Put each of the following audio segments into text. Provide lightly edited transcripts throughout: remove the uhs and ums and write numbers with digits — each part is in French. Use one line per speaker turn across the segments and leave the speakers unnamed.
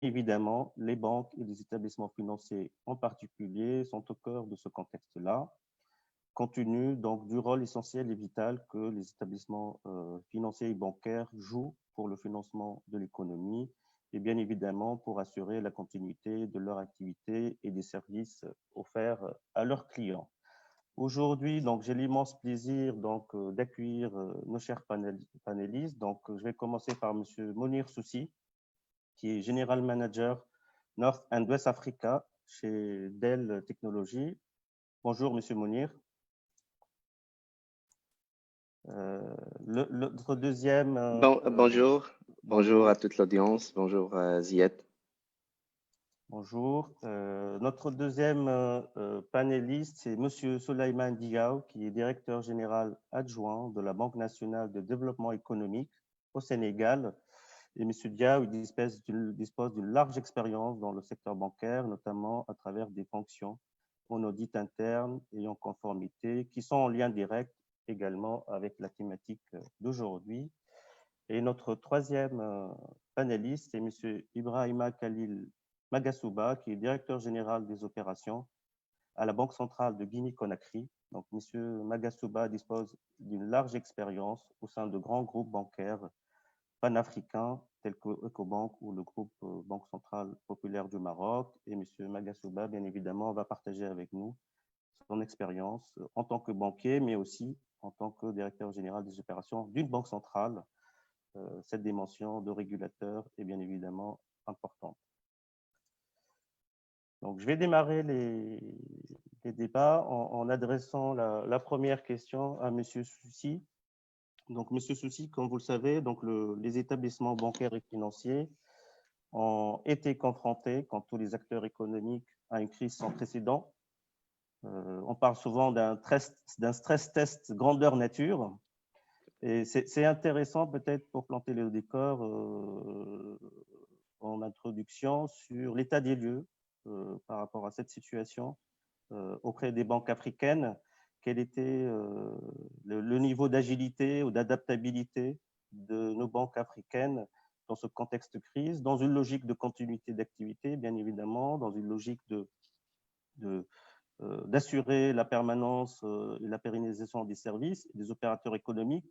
évidemment, les banques et les établissements financiers en particulier sont au cœur de ce contexte-là, compte tenu donc du rôle essentiel et vital que les établissements financiers et bancaires jouent pour le financement de l'économie et bien évidemment pour assurer la continuité de leur activité et des services offerts à leurs clients. Aujourd'hui, donc, j'ai l'immense plaisir donc d'accueillir nos chers panélistes. Donc, je vais commencer par Monsieur Monir Soussi, qui est General Manager North and West Africa chez Dell Technologies. Bonjour, Monsieur Monir. Notre deuxième...
Bonjour à toute l'audience. Bonjour, Ziad.
Bonjour. Notre deuxième panéliste, c'est Monsieur Souleymane Diaw, qui est directeur général adjoint de la Banque nationale de développement économique au Sénégal. Et M. Diaw dispose d'une large expérience dans le secteur bancaire, notamment à travers des fonctions en audit interne et en conformité, qui sont en lien direct également avec la thématique d'aujourd'hui. Et notre troisième panéliste est M. Ibrahima Khalil Magasuba, qui est directeur général des opérations à la Banque centrale de Guinée-Conakry. Donc, M. Magasuba dispose d'une large expérience au sein de grands groupes bancaires panafricains tels que Ecobank ou le groupe Banque centrale populaire du Maroc. Et M. Magasuba, bien évidemment, va partager avec nous son expérience en tant que banquier, mais aussi en tant que directeur général des opérations d'une banque centrale. Cette dimension de régulateur est bien évidemment importante. Donc, je vais démarrer les débats en adressant la première question à M. Soussi. Donc, M. Soussi, comme vous le savez, donc les établissements bancaires et financiers ont été confrontés, comme tous les acteurs économiques, à une crise sans précédent. On parle souvent d'un stress test grandeur nature. Et c'est intéressant peut-être pour planter le décor en introduction sur l'état des lieux par rapport à cette situation auprès des banques africaines. Quel était le niveau d'agilité ou d'adaptabilité de nos banques africaines dans ce contexte de crise, dans une logique de continuité d'activité, bien évidemment, dans une logique d'assurer la permanence et la pérennisation des services et des opérateurs économiques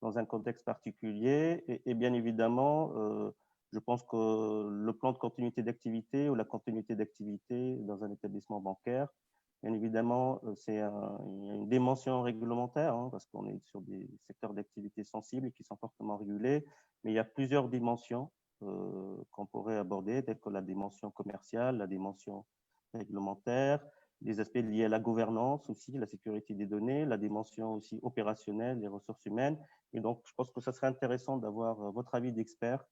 dans un contexte particulier. Et bien évidemment, je pense que le plan de continuité d'activité ou la continuité d'activité dans un établissement bancaire, bien évidemment, il y a une dimension réglementaire, hein, parce qu'on est sur des secteurs d'activité sensibles et qui sont fortement régulés, mais il y a plusieurs dimensions qu'on pourrait aborder, telles que la dimension commerciale, la dimension réglementaire, les aspects liés à la gouvernance aussi, la sécurité des données, la dimension aussi opérationnelle, les ressources humaines. Et donc, je pense que ça serait intéressant d'avoir votre avis d'expert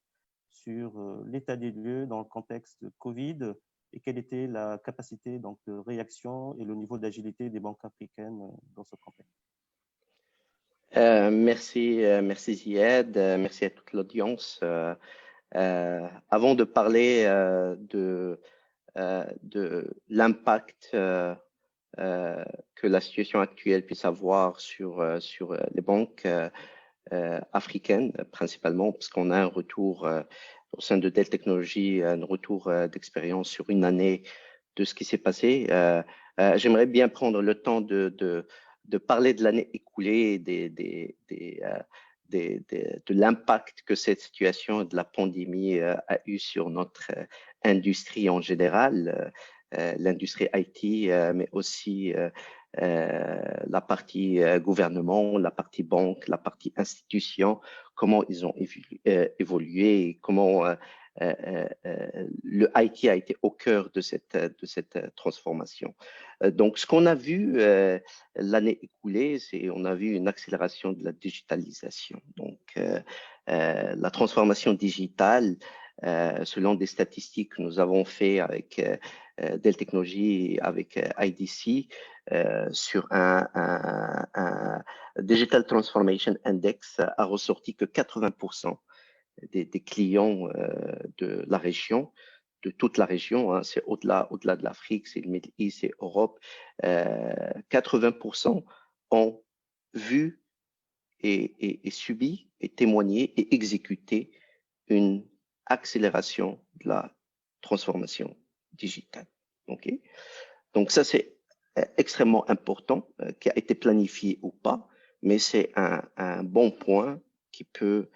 sur l'état des lieux dans le contexte Covid et quelle était la capacité donc, de réaction et le niveau d'agilité des banques africaines dans ce contexte.
Merci Ziad, merci à toute l'audience. Avant de parler de l'impact que la situation actuelle puisse avoir sur les banques africaines, principalement, parce qu'on a un retour au sein de Dell Technologies, un retour d'expérience sur une année de ce qui s'est passé. J'aimerais bien prendre le temps de parler de l'année écoulée, de l'impact que cette situation de la pandémie a eu sur notre industrie en général, l'industrie IT, mais aussi la partie gouvernement, la partie banque, la partie institution, comment ils ont évolué et comment le IT a été au cœur de cette transformation. Donc, ce qu'on a vu l'année écoulée, c'est on a vu une accélération de la digitalisation. Donc, la transformation digitale, selon des statistiques que nous avons fait avec Dell Technologies, avec IDC, sur un Digital Transformation Index, a ressorti que 80% des clients de la région, de toute la région, hein, c'est au-delà de l'Afrique, c'est le Middle East, c'est Europe, 80% ont vu et subi et témoigné et exécuté une accélération de la transformation digitale. Okay? Donc ça, c'est extrêmement important, qui a été planifié ou pas, mais c'est un bon point qui peut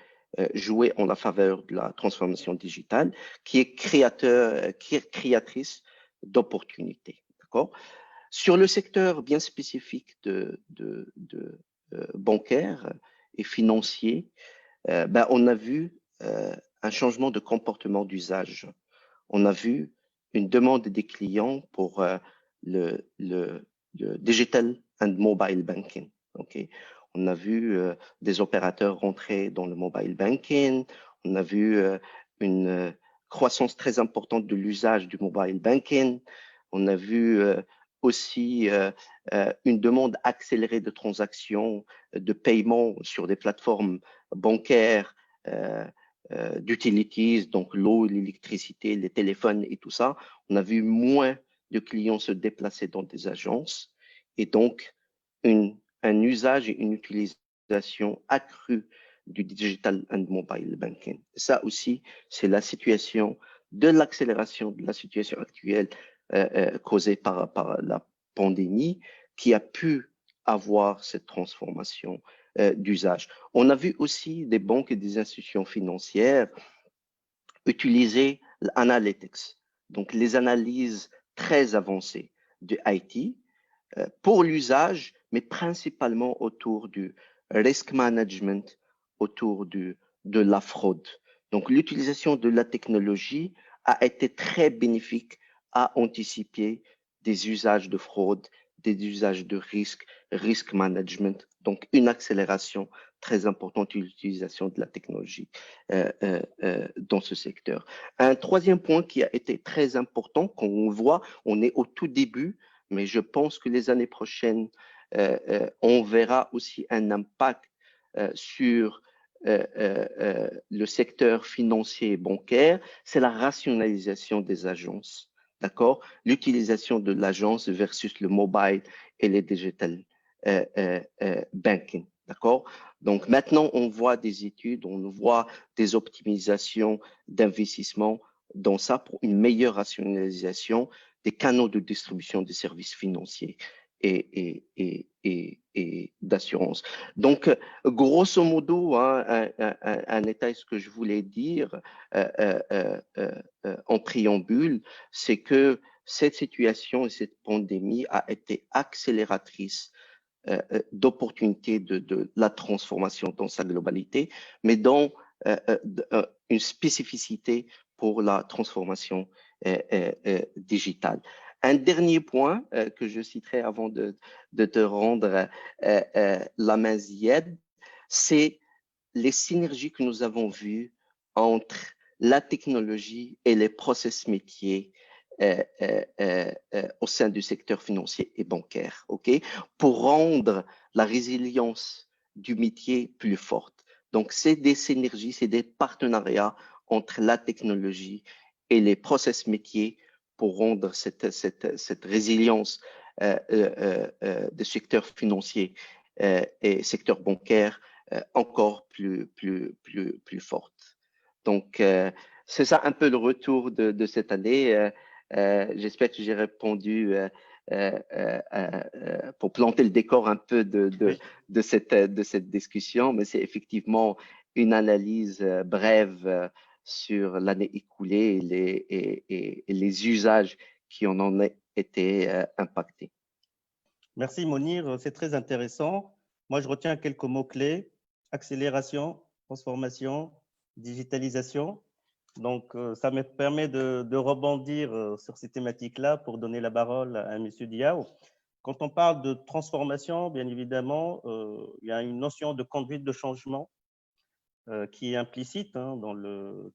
jouer en la faveur de la transformation digitale, qui est créatrice d'opportunités. D'accord? Sur le secteur bien spécifique bancaire et financier, on a vu un changement de comportement d'usage. On a vu une demande des clients pour le digital and mobile banking. Okay? On a vu des opérateurs rentrer dans le mobile banking. On a vu une croissance très importante de l'usage du mobile banking. On a vu aussi une demande accélérée de transactions, de paiement sur des plateformes bancaires, d'utilities, donc l'eau, l'électricité, les téléphones et tout ça. On a vu moins de clients se déplacer dans des agences et donc un usage et une utilisation accrue du digital and mobile banking. Ça aussi, c'est la situation de l'accélération de la situation actuelle causée par la pandémie qui a pu avoir cette transformation d'usage. On a vu aussi des banques et des institutions financières utiliser l'analytics, donc les analyses très avancées de IT pour l'usage, mais principalement autour du risk management, autour de la fraude. Donc l'utilisation de la technologie a été très bénéfique à anticiper des usages de fraude, des usages de risk management, donc une accélération très importante de l'utilisation de la technologie dans ce secteur. Un troisième point qui a été très important, qu'on voit, on est au tout début, mais je pense que les années prochaines, on verra aussi un impact sur le secteur financier et bancaire, c'est la rationalisation des agences. D'accord? L'utilisation de l'agence versus le mobile et les digital banking. D'accord? Donc maintenant, on voit des études, on voit des optimisations d'investissement dans ça pour une meilleure rationalisation des canaux de distribution des services financiers et d'assurance. Donc, grosso modo, hein, un détail, ce que je voulais dire en préambule, c'est que cette situation et cette pandémie a été accélératrice d'opportunités de la transformation dans sa globalité, mais dans une spécificité pour la transformation digitale. Un dernier point que je citerai avant de te rendre la main, Zied, c'est les synergies que nous avons vues entre la technologie et les process métiers au sein du secteur financier et bancaire, okay? Pour rendre la résilience du métier plus forte. Donc, c'est des synergies, c'est des partenariats entre la technologie et les process métiers pour rendre cette résilience des secteurs financiers et secteur bancaire encore plus forte. Donc, c'est ça un peu le retour de cette année. J'espère que j'ai répondu pour planter le décor un peu de cette discussion, mais c'est effectivement une analyse brève sur l'année écoulée et les usages qui en ont été impactés.
Merci Monir, c'est très intéressant. Moi, je retiens quelques mots-clés: accélération, transformation, digitalisation. Donc, ça me permet de rebondir sur ces thématiques-là pour donner la parole à M. Diao. Quand on parle de transformation, bien évidemment, il y a une notion de conduite de changement qui est implicite dans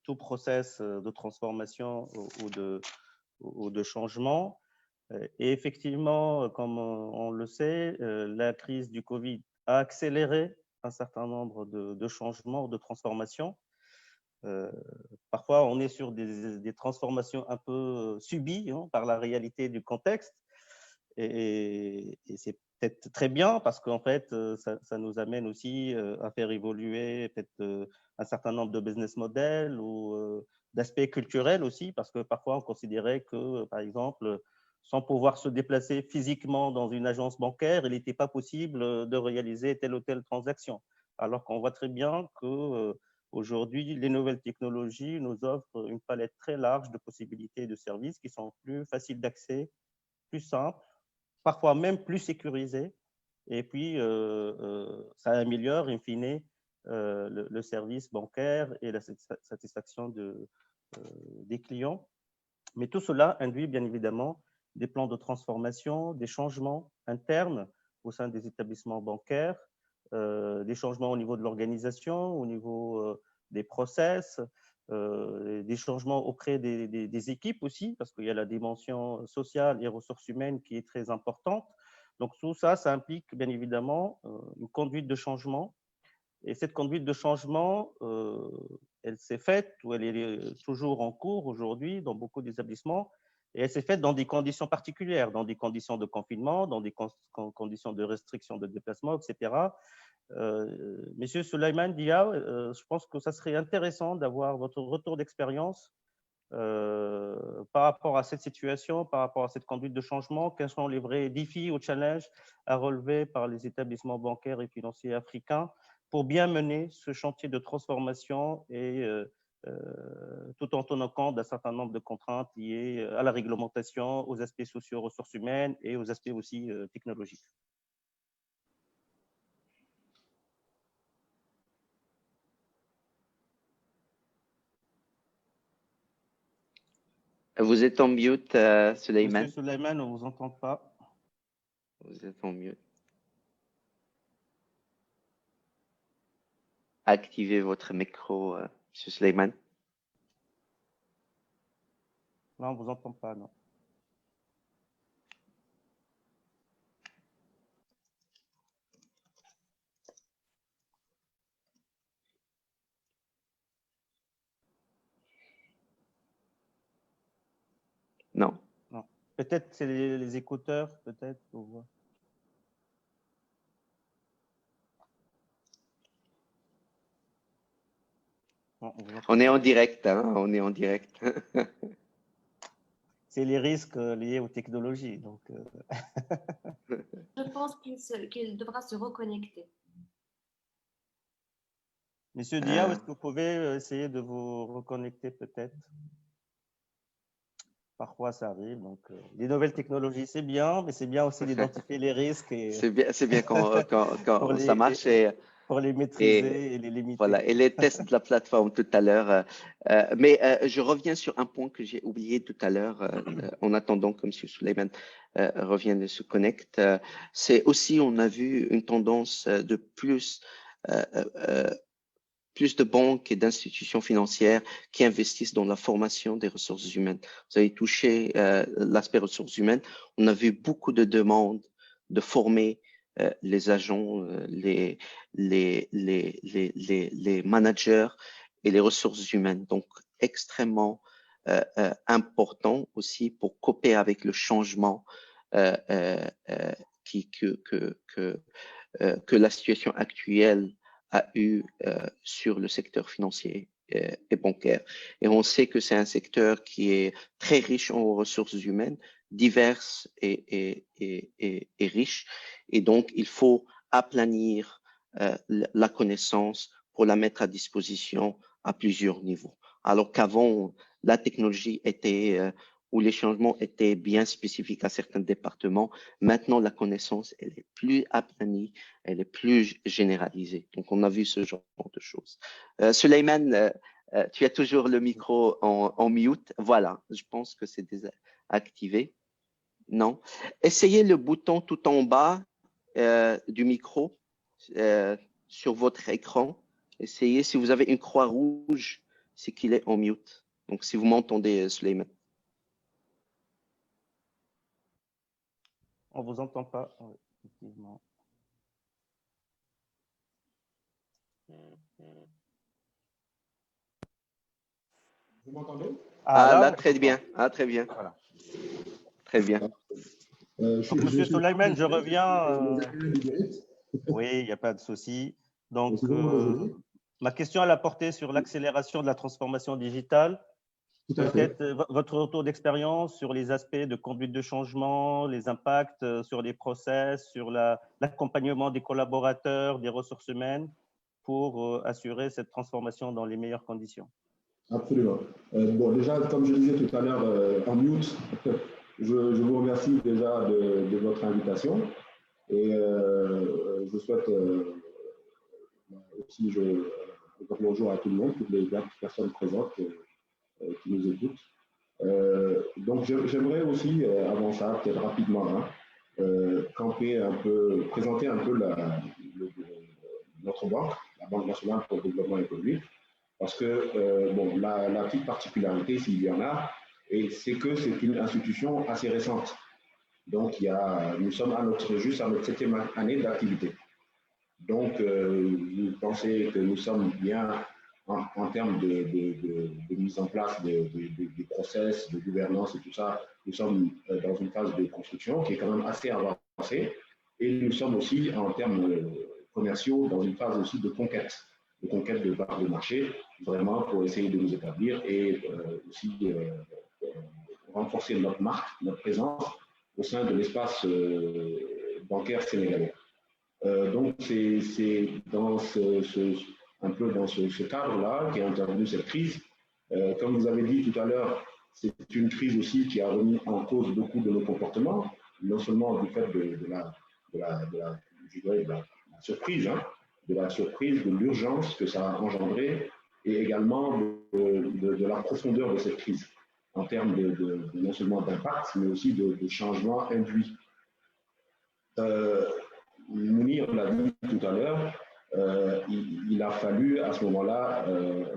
tout process de transformation ou de changement. Et effectivement, comme on le sait, la crise du Covid a accéléré un certain nombre de changements, de transformations. Parfois, on est sur des transformations un peu subies par la réalité du contexte. Et c'est peut-être très bien parce qu'en fait, ça nous amène aussi à faire évoluer peut-être un certain nombre de business models ou d'aspect culturel aussi, parce que parfois on considérait que, par exemple, sans pouvoir se déplacer physiquement dans une agence bancaire, il n'était pas possible de réaliser telle ou telle transaction. Alors qu'on voit très bien que aujourd'hui, les nouvelles technologies nous offrent une palette très large de possibilités et de services qui sont plus faciles d'accès, plus simples, parfois même plus sécurisés. Et puis, ça améliore, in fine, le service bancaire et la satisfaction des clients. Mais tout cela induit bien évidemment des plans de transformation, des changements internes au sein des établissements bancaires, des changements au niveau de l'organisation, au niveau des process, des changements auprès des équipes aussi, parce qu'il y a la dimension sociale et ressources humaines qui est très importante. Donc tout ça, ça implique bien évidemment une conduite de changement. Et cette conduite de changement, elle s'est faite, ou elle est toujours en cours aujourd'hui dans beaucoup d'établissements, et elle s'est faite dans des conditions particulières, dans des conditions de confinement, dans des conditions de restriction de déplacement, etc. Monsieur Souleymane Dia, je pense que ça serait intéressant d'avoir votre retour d'expérience par rapport à cette situation, par rapport à cette conduite de changement. Quels sont les vrais défis ou challenges à relever par les établissements bancaires et financiers africains pour bien mener ce chantier de transformation et tout en tenant compte d'un certain nombre de contraintes liées à la réglementation, aux aspects sociaux, ressources humaines et aux aspects aussi technologiques.
Vous êtes en mute, Souleymane.
Monsieur Souleymane, on ne vous entend pas.
Vous êtes en mute. Activez votre micro, Monsieur Souleymane.
Non, on ne vous entend pas, non.
Non.
Non. Peut-être c'est les écouteurs, peut-être. Non,
On est en direct, hein, on est en direct.
C'est les risques liés aux technologies. Donc,
Je pense qu'il devra se reconnecter.
Monsieur Dia, est-ce que vous pouvez essayer de vous reconnecter peut-être? Parfois, ça arrive. Donc, les nouvelles technologies, c'est bien, mais c'est bien aussi d'identifier les risques.
C'est bien quand ça marche.
Pour les maîtriser et les limiter.
Voilà, et les tests de la plateforme tout à l'heure. Mais je reviens sur un point que j'ai oublié tout à l'heure, en attendant que M. Souleymane revienne et se connecte. C'est aussi, on a vu une tendance de plus de banques et d'institutions financières qui investissent dans la formation des ressources humaines. Vous avez touché l'aspect ressources humaines. On a vu beaucoup de demandes de former les agents, les managers et les ressources humaines. Donc, extrêmement important aussi pour coopérer avec le changement que la situation actuelle a eu sur le secteur financier et bancaire. Et on sait que c'est un secteur qui est très riche en ressources humaines, diverses et riches. Et donc, il faut aplanir la connaissance pour la mettre à disposition à plusieurs niveaux. Alors qu'avant, la technologie était où les changements étaient bien spécifiques à certains départements. Maintenant, la connaissance, elle est plus aplanie, elle est plus généralisée. Donc, on a vu ce genre de choses. Souleymane, tu as toujours le micro en mute. Voilà, je pense que c'est désactivé. Non. Essayez le bouton tout en bas du micro sur votre écran. Essayez, si vous avez une croix rouge, c'est qu'il est en mute. Donc, si vous m'entendez, Souleymane.
On ne vous entend pas, oui, effectivement.
Vous m'entendez?
Là, très bien. Ah, très bien.
Voilà.
Très bien.
Monsieur Souleymane, je reviens. Oui, il n'y a pas de souci. Donc, ma question, elle a porté sur l'accélération de la transformation digitale
Tout à fait.
Peut-être votre retour d'expérience sur les aspects de conduite de changement, les impacts sur les process, sur l'accompagnement des collaborateurs, des ressources humaines pour assurer cette transformation dans les meilleures conditions.
Absolument. Bon, déjà, comme je disais tout à l'heure en mute, je vous remercie déjà de votre invitation et je souhaite aussi bonjour à tout le monde, toutes les personnes présentes qui nous écoutent. Donc, j'aimerais aussi, avant ça, peut-être rapidement, camper un peu, présenter un peu notre banque, la Banque nationale pour le développement économique, parce que bon, la petite particularité, s'il y en a, c'est que c'est une institution assez récente. Donc, nous sommes juste à notre 7e année d'activité. Donc, vous pensez que nous sommes bien en termes de mise en place des process, de gouvernance et tout ça. Nous sommes dans une phase de construction qui est quand même assez avancée. Et nous sommes aussi en termes commerciaux dans une phase aussi de conquête de parts de marché, vraiment pour essayer de nous établir et aussi renforcer notre marque, notre présence au sein de l'espace bancaire sénégalais. Donc, c'est dans un peu dans ce cadre-là qu'est intervenue cette crise. Comme vous avez dit tout à l'heure, c'est une crise aussi qui a remis en cause beaucoup de nos comportements, non seulement du fait de la surprise, de l'urgence que ça a engendré, et également de la profondeur de cette crise, en termes non seulement d'impact, mais aussi de changements induits. Mounir l'a dit tout à l'heure, il a fallu à ce moment-là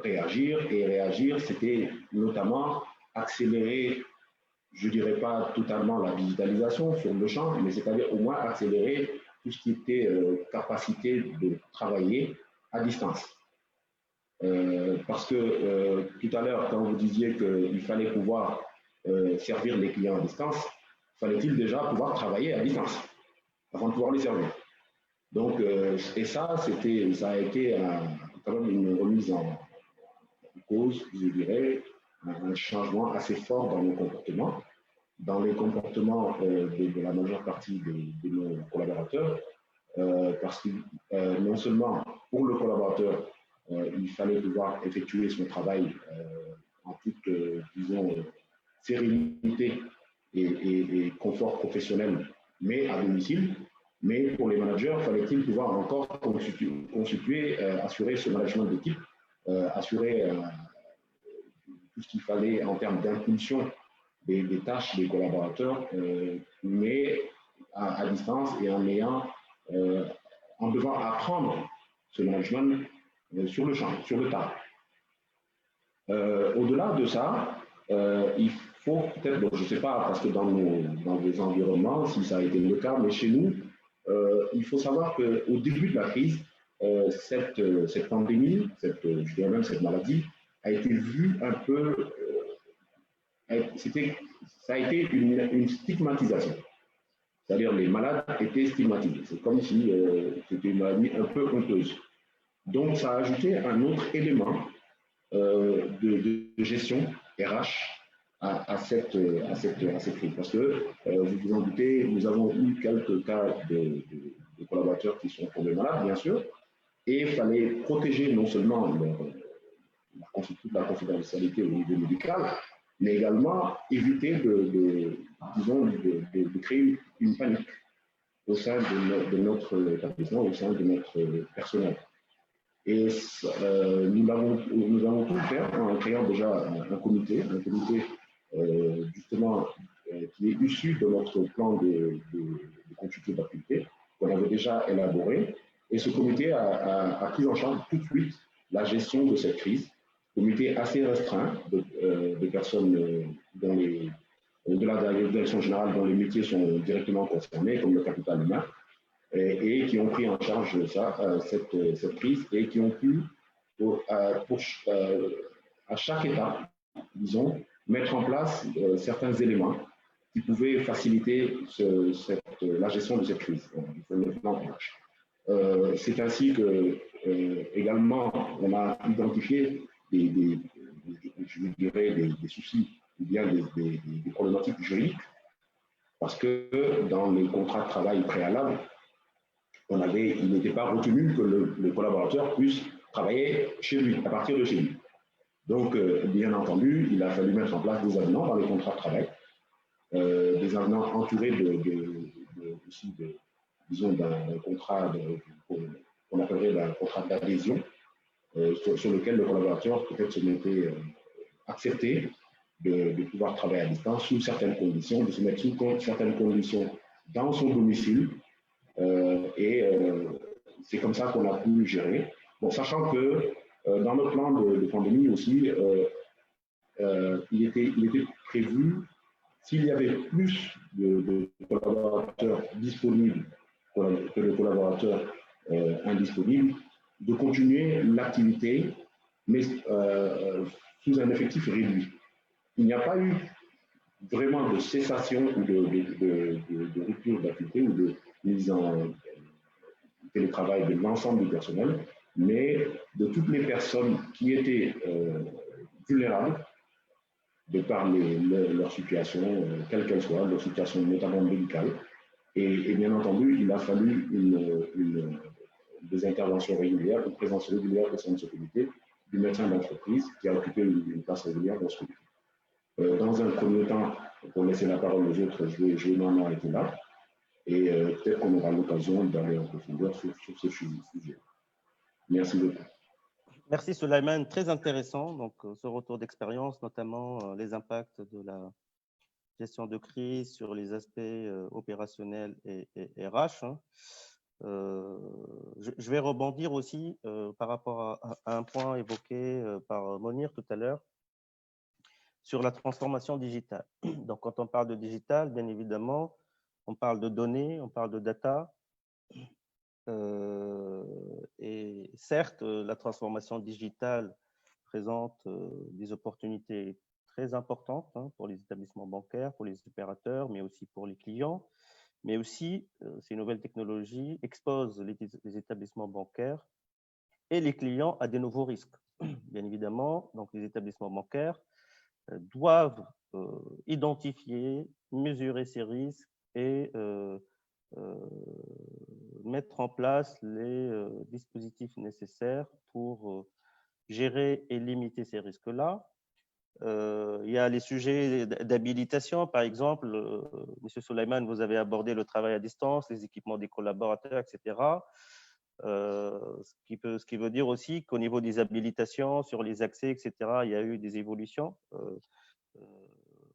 réagir, et réagir, c'était notamment accélérer, je ne dirais pas totalement la digitalisation sur le champ, mais c'est-à-dire au moins accélérer tout ce qui était capacité de travailler à distance. Parce que tout à l'heure, quand vous disiez qu'il fallait pouvoir servir les clients à distance, fallait-il déjà pouvoir travailler à distance avant de pouvoir les servir. Donc, et ça a été quand même une remise en cause, je dirais, un changement assez fort dans nos comportements, de la majeure partie de nos collaborateurs, parce que non seulement pour le collaborateur, il fallait pouvoir effectuer son travail en toute, disons, sérénité et confort professionnel, mais à domicile. Mais pour les managers, fallait-il pouvoir encore assurer ce management d'équipe, assurer tout ce qu'il fallait en termes d'impulsion des tâches des collaborateurs, mais à distance et en devant apprendre ce management sur le champ, sur le tas. Au-delà de ça, il faut peut-être, bon, je ne sais pas, parce que dans des environnements, si ça a été le cas, mais chez nous, il faut savoir qu'au début de la crise, cette pandémie, je dirais même cette maladie, a été vue un peu, ça a été une stigmatisation. C'est-à-dire les malades étaient stigmatisés. C'est comme si c'était une maladie un peu honteuse. Donc ça a ajouté un autre élément de gestion RH à cette crise. Parce que, vous vous en doutez, nous avons eu quelques cas de collaborateurs qui sont tombés malades, bien sûr, et il fallait protéger non seulement toute la confidentialité au niveau médical, mais également éviter de créer une panique au sein de notre établissement, au sein de notre personnel. Et nous avons tout fait en créant déjà un comité justement qui est issu de notre plan de continuité d'activité qu'on avait déjà élaboré. Et ce comité a pris en charge tout de suite la gestion de cette crise. Comité assez restreint de personnes de la direction générale dont les métiers sont directement concernés, comme le capital humain, et qui ont pris en charge cette crise et qui ont pu, à chaque étape, disons, mettre en place certains éléments qui pouvaient faciliter la gestion de cette crise. C'est ainsi que, également, on a identifié je dirais, des soucis, ou bien des problématiques juridiques, parce que dans les contrats de travail préalables, il n'était pas retenu que le collaborateur puisse travailler chez lui, à partir de chez lui. Donc, bien entendu, il a fallu mettre en place des avenants dans les contrats de travail, des avenants entourés aussi disons, d'un contrat qu'on appellerait un contrat d'adhésion, sur lequel le collaborateur peut-être se mettait accepté de pouvoir travailler à distance sous certaines conditions, de se mettre sous certaines conditions dans son domicile. C'est comme ça qu'on a pu gérer. Bon, sachant que dans le plan de pandémie aussi, il était prévu, s'il y avait plus de collaborateurs disponibles que de collaborateurs indisponibles, de continuer l'activité, mais sous un effectif réduit. Il n'y a pas eu vraiment de cessation ou de rupture d'activité ou de mise en télétravail de l'ensemble du personnel, mais de toutes les personnes qui étaient vulnérables de par leur situation, quelle qu'elle soit, leur situation notamment médicale. Et bien entendu, il a fallu des interventions régulières, une présence régulière au sein de ce comité, du médecin d'entreprise qui a occupé une place régulière dans ce comité. Dans un premier temps, pour laisser la parole aux autres, je vais m'en arrêter là. Et peut-être qu'on aura l'occasion d'aller en profondeur sur ce sujet. Merci beaucoup.
Merci Souleymane, très intéressant. Donc, ce retour d'expérience, notamment les impacts de la gestion de crise sur les aspects opérationnels et RH. Hein. Je vais rebondir aussi par rapport à un point évoqué par Monir tout à l'heure sur la transformation digitale. Donc, quand on parle de digital, bien évidemment, on parle de données, on parle de data. Et certes, la transformation digitale présente des opportunités très importantes pour les établissements bancaires, pour les opérateurs, mais aussi pour les clients. Mais aussi, ces nouvelles technologies exposent les établissements bancaires et les clients à des nouveaux risques. Bien évidemment, donc les établissements bancaires doivent identifier, mesurer ces risques et mettre en place les dispositifs nécessaires pour gérer et limiter ces risques-là. Il y a les sujets d'habilitation, par exemple. Monsieur Souleymane, vous avez abordé le travail à distance, les équipements des collaborateurs, etc. Ce qui veut dire aussi qu'au niveau des habilitations, sur les accès, etc., il y a eu des évolutions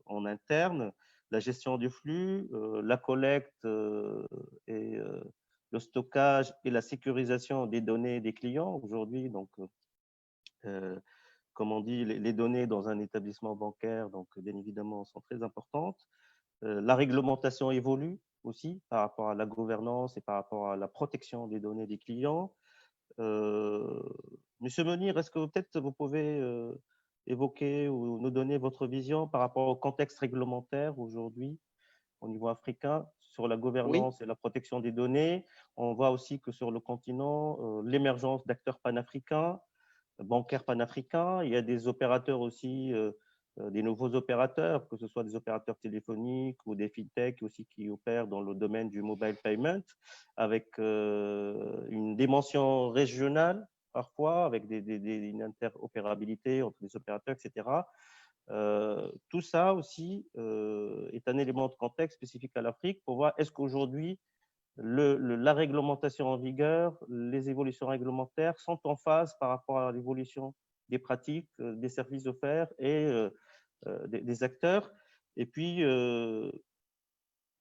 en interne. La gestion du flux, la collecte et le stockage et la sécurisation des données des clients. Aujourd'hui, donc, comme on dit, les données dans un établissement bancaire, donc bien évidemment, sont très importantes. La réglementation évolue aussi par rapport à la gouvernance et par rapport à la protection des données des clients. Monsieur Monir, est-ce que peut-être vous pouvez évoquer ou nous donner votre vision par rapport au contexte réglementaire aujourd'hui au niveau africain sur la gouvernance et la protection des données? On voit aussi que sur le continent, l'émergence d'acteurs panafricains, bancaires panafricains, il y a des opérateurs aussi, des nouveaux opérateurs, que ce soit des opérateurs téléphoniques ou des fintechs aussi qui opèrent dans le domaine du mobile payment, avec une dimension régionale parfois, avec une interopérabilité entre les opérateurs, etc. Tout ça aussi est un élément de contexte spécifique à l'Afrique pour voir est-ce qu'aujourd'hui, la réglementation en vigueur, les évolutions réglementaires sont en phase par rapport à l'évolution des pratiques, des services offerts et des acteurs. Et puis,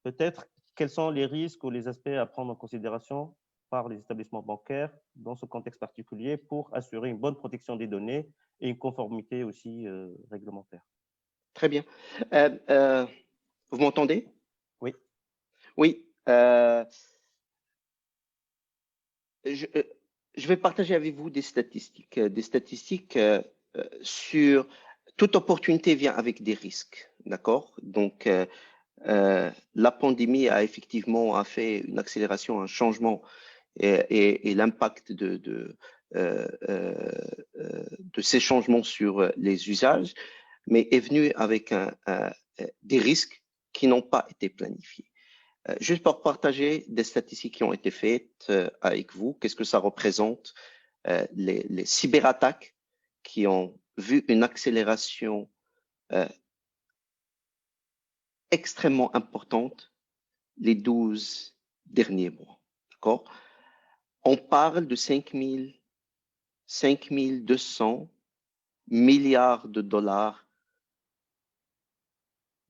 peut-être, quels sont les risques ou les aspects à prendre en considération par les établissements bancaires dans ce contexte particulier pour assurer une bonne protection des données et une conformité aussi réglementaire.
Très bien. Vous m'entendez?
Oui.
Oui. Je vais partager avec vous des statistiques sur toute opportunité vient avec des risques, d'accord? Donc, la pandémie a effectivement fait une accélération, un changement et l'impact ces changements sur les usages, mais est venu avec des risques qui n'ont pas été planifiés. Juste pour partager des statistiques qui ont été faites avec vous, qu'est-ce que ça représente les cyberattaques qui ont vu une accélération extrêmement importante les 12 derniers mois. D'accord? On parle de 5200 milliards de dollars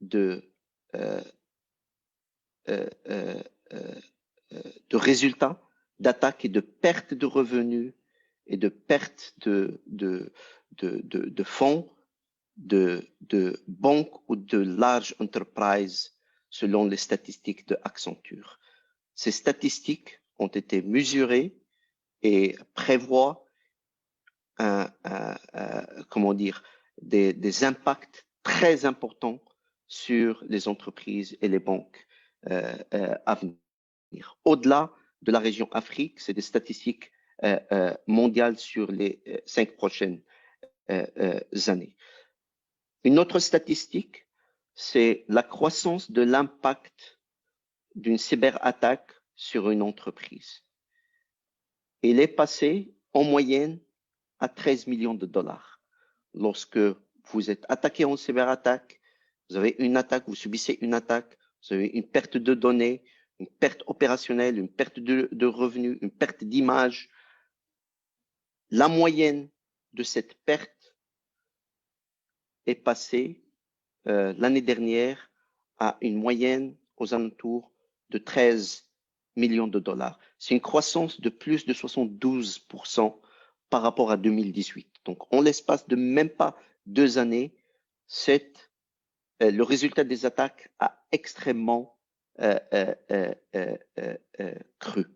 de résultats d'attaques et de pertes de revenus et de pertes de fonds de banques ou de larges entreprises selon les statistiques de Accenture. Ces statistiques ont été mesurées et prévoient comment dire, des impacts très importants sur les entreprises et les banques à venir. Au-delà de la région Afrique, c'est des statistiques mondiales sur les 5 prochaines années. Une autre statistique, c'est la croissance de l'impact d'une cyberattaque sur une entreprise. Il est passé en moyenne à 13 millions de dollars. Lorsque vous êtes attaqué en cyberattaque, vous avez une attaque, vous subissez une attaque, vous avez une perte de données, une perte opérationnelle, une perte de revenus, une perte d'image. La moyenne de cette perte est passée l'année dernière à une moyenne aux alentours de 13 millions de dollars. C'est une croissance de plus de 72% par rapport à 2018. Donc, en l'espace de même pas 2 années, le résultat des attaques a extrêmement cru.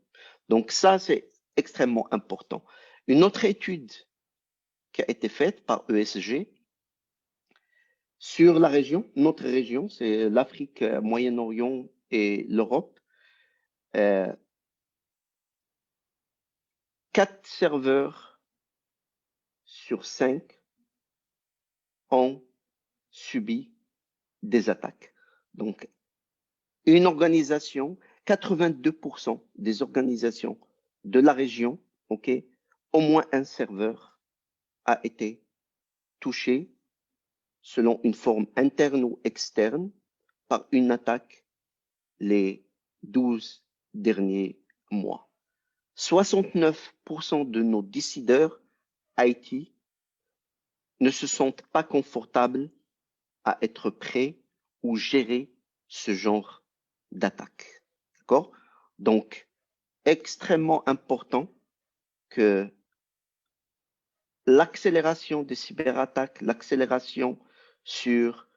Donc, ça, c'est extrêmement important. Une autre étude qui a été faite par ESG sur la région, notre région, c'est l'Afrique, Moyen-Orient et l'Europe. 4 serveurs sur 5 ont subi des attaques. Donc, une organisation, 82% des organisations de la région, ok, au moins un serveur a été touché selon une forme interne ou externe par une attaque les 12 derniers mois. 69% de nos décideurs IT ne se sentent pas confortables à être prêts ou gérer ce genre d'attaque. D'accord? Donc, extrêmement important que l'accélération des cyberattaques, l'accélération sur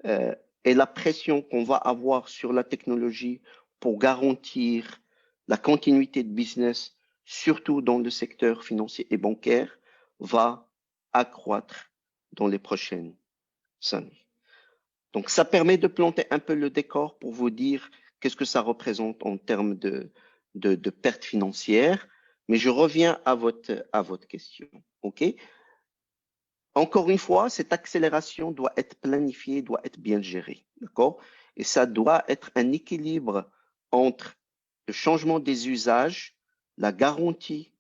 et la pression qu'on va avoir sur la technologie pour garantir la continuité de business, surtout dans le secteur financier et bancaire, va accroître dans les prochaines années. Donc, ça permet de planter un peu le décor pour vous dire qu'est-ce que ça représente en termes de pertes financières. Mais je reviens à votre question. OK? Encore une fois, cette accélération doit être planifiée, doit être bien gérée. D'accord? Et ça doit être un équilibre entre le changement des usages, la garantie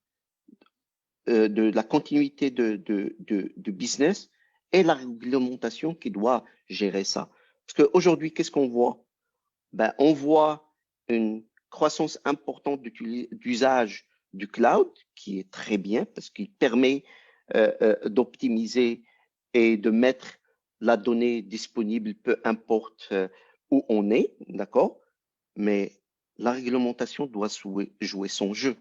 de la continuité de business et la réglementation qui doit gérer ça. Parce qu'aujourd'hui, qu'est-ce qu'on voit? Ben, on voit une croissance importante d'usage du cloud, qui est très bien parce qu'il permet d'optimiser et de mettre la donnée disponible, peu importe où on est, d'accord? Mais la réglementation doit jouer son jeu,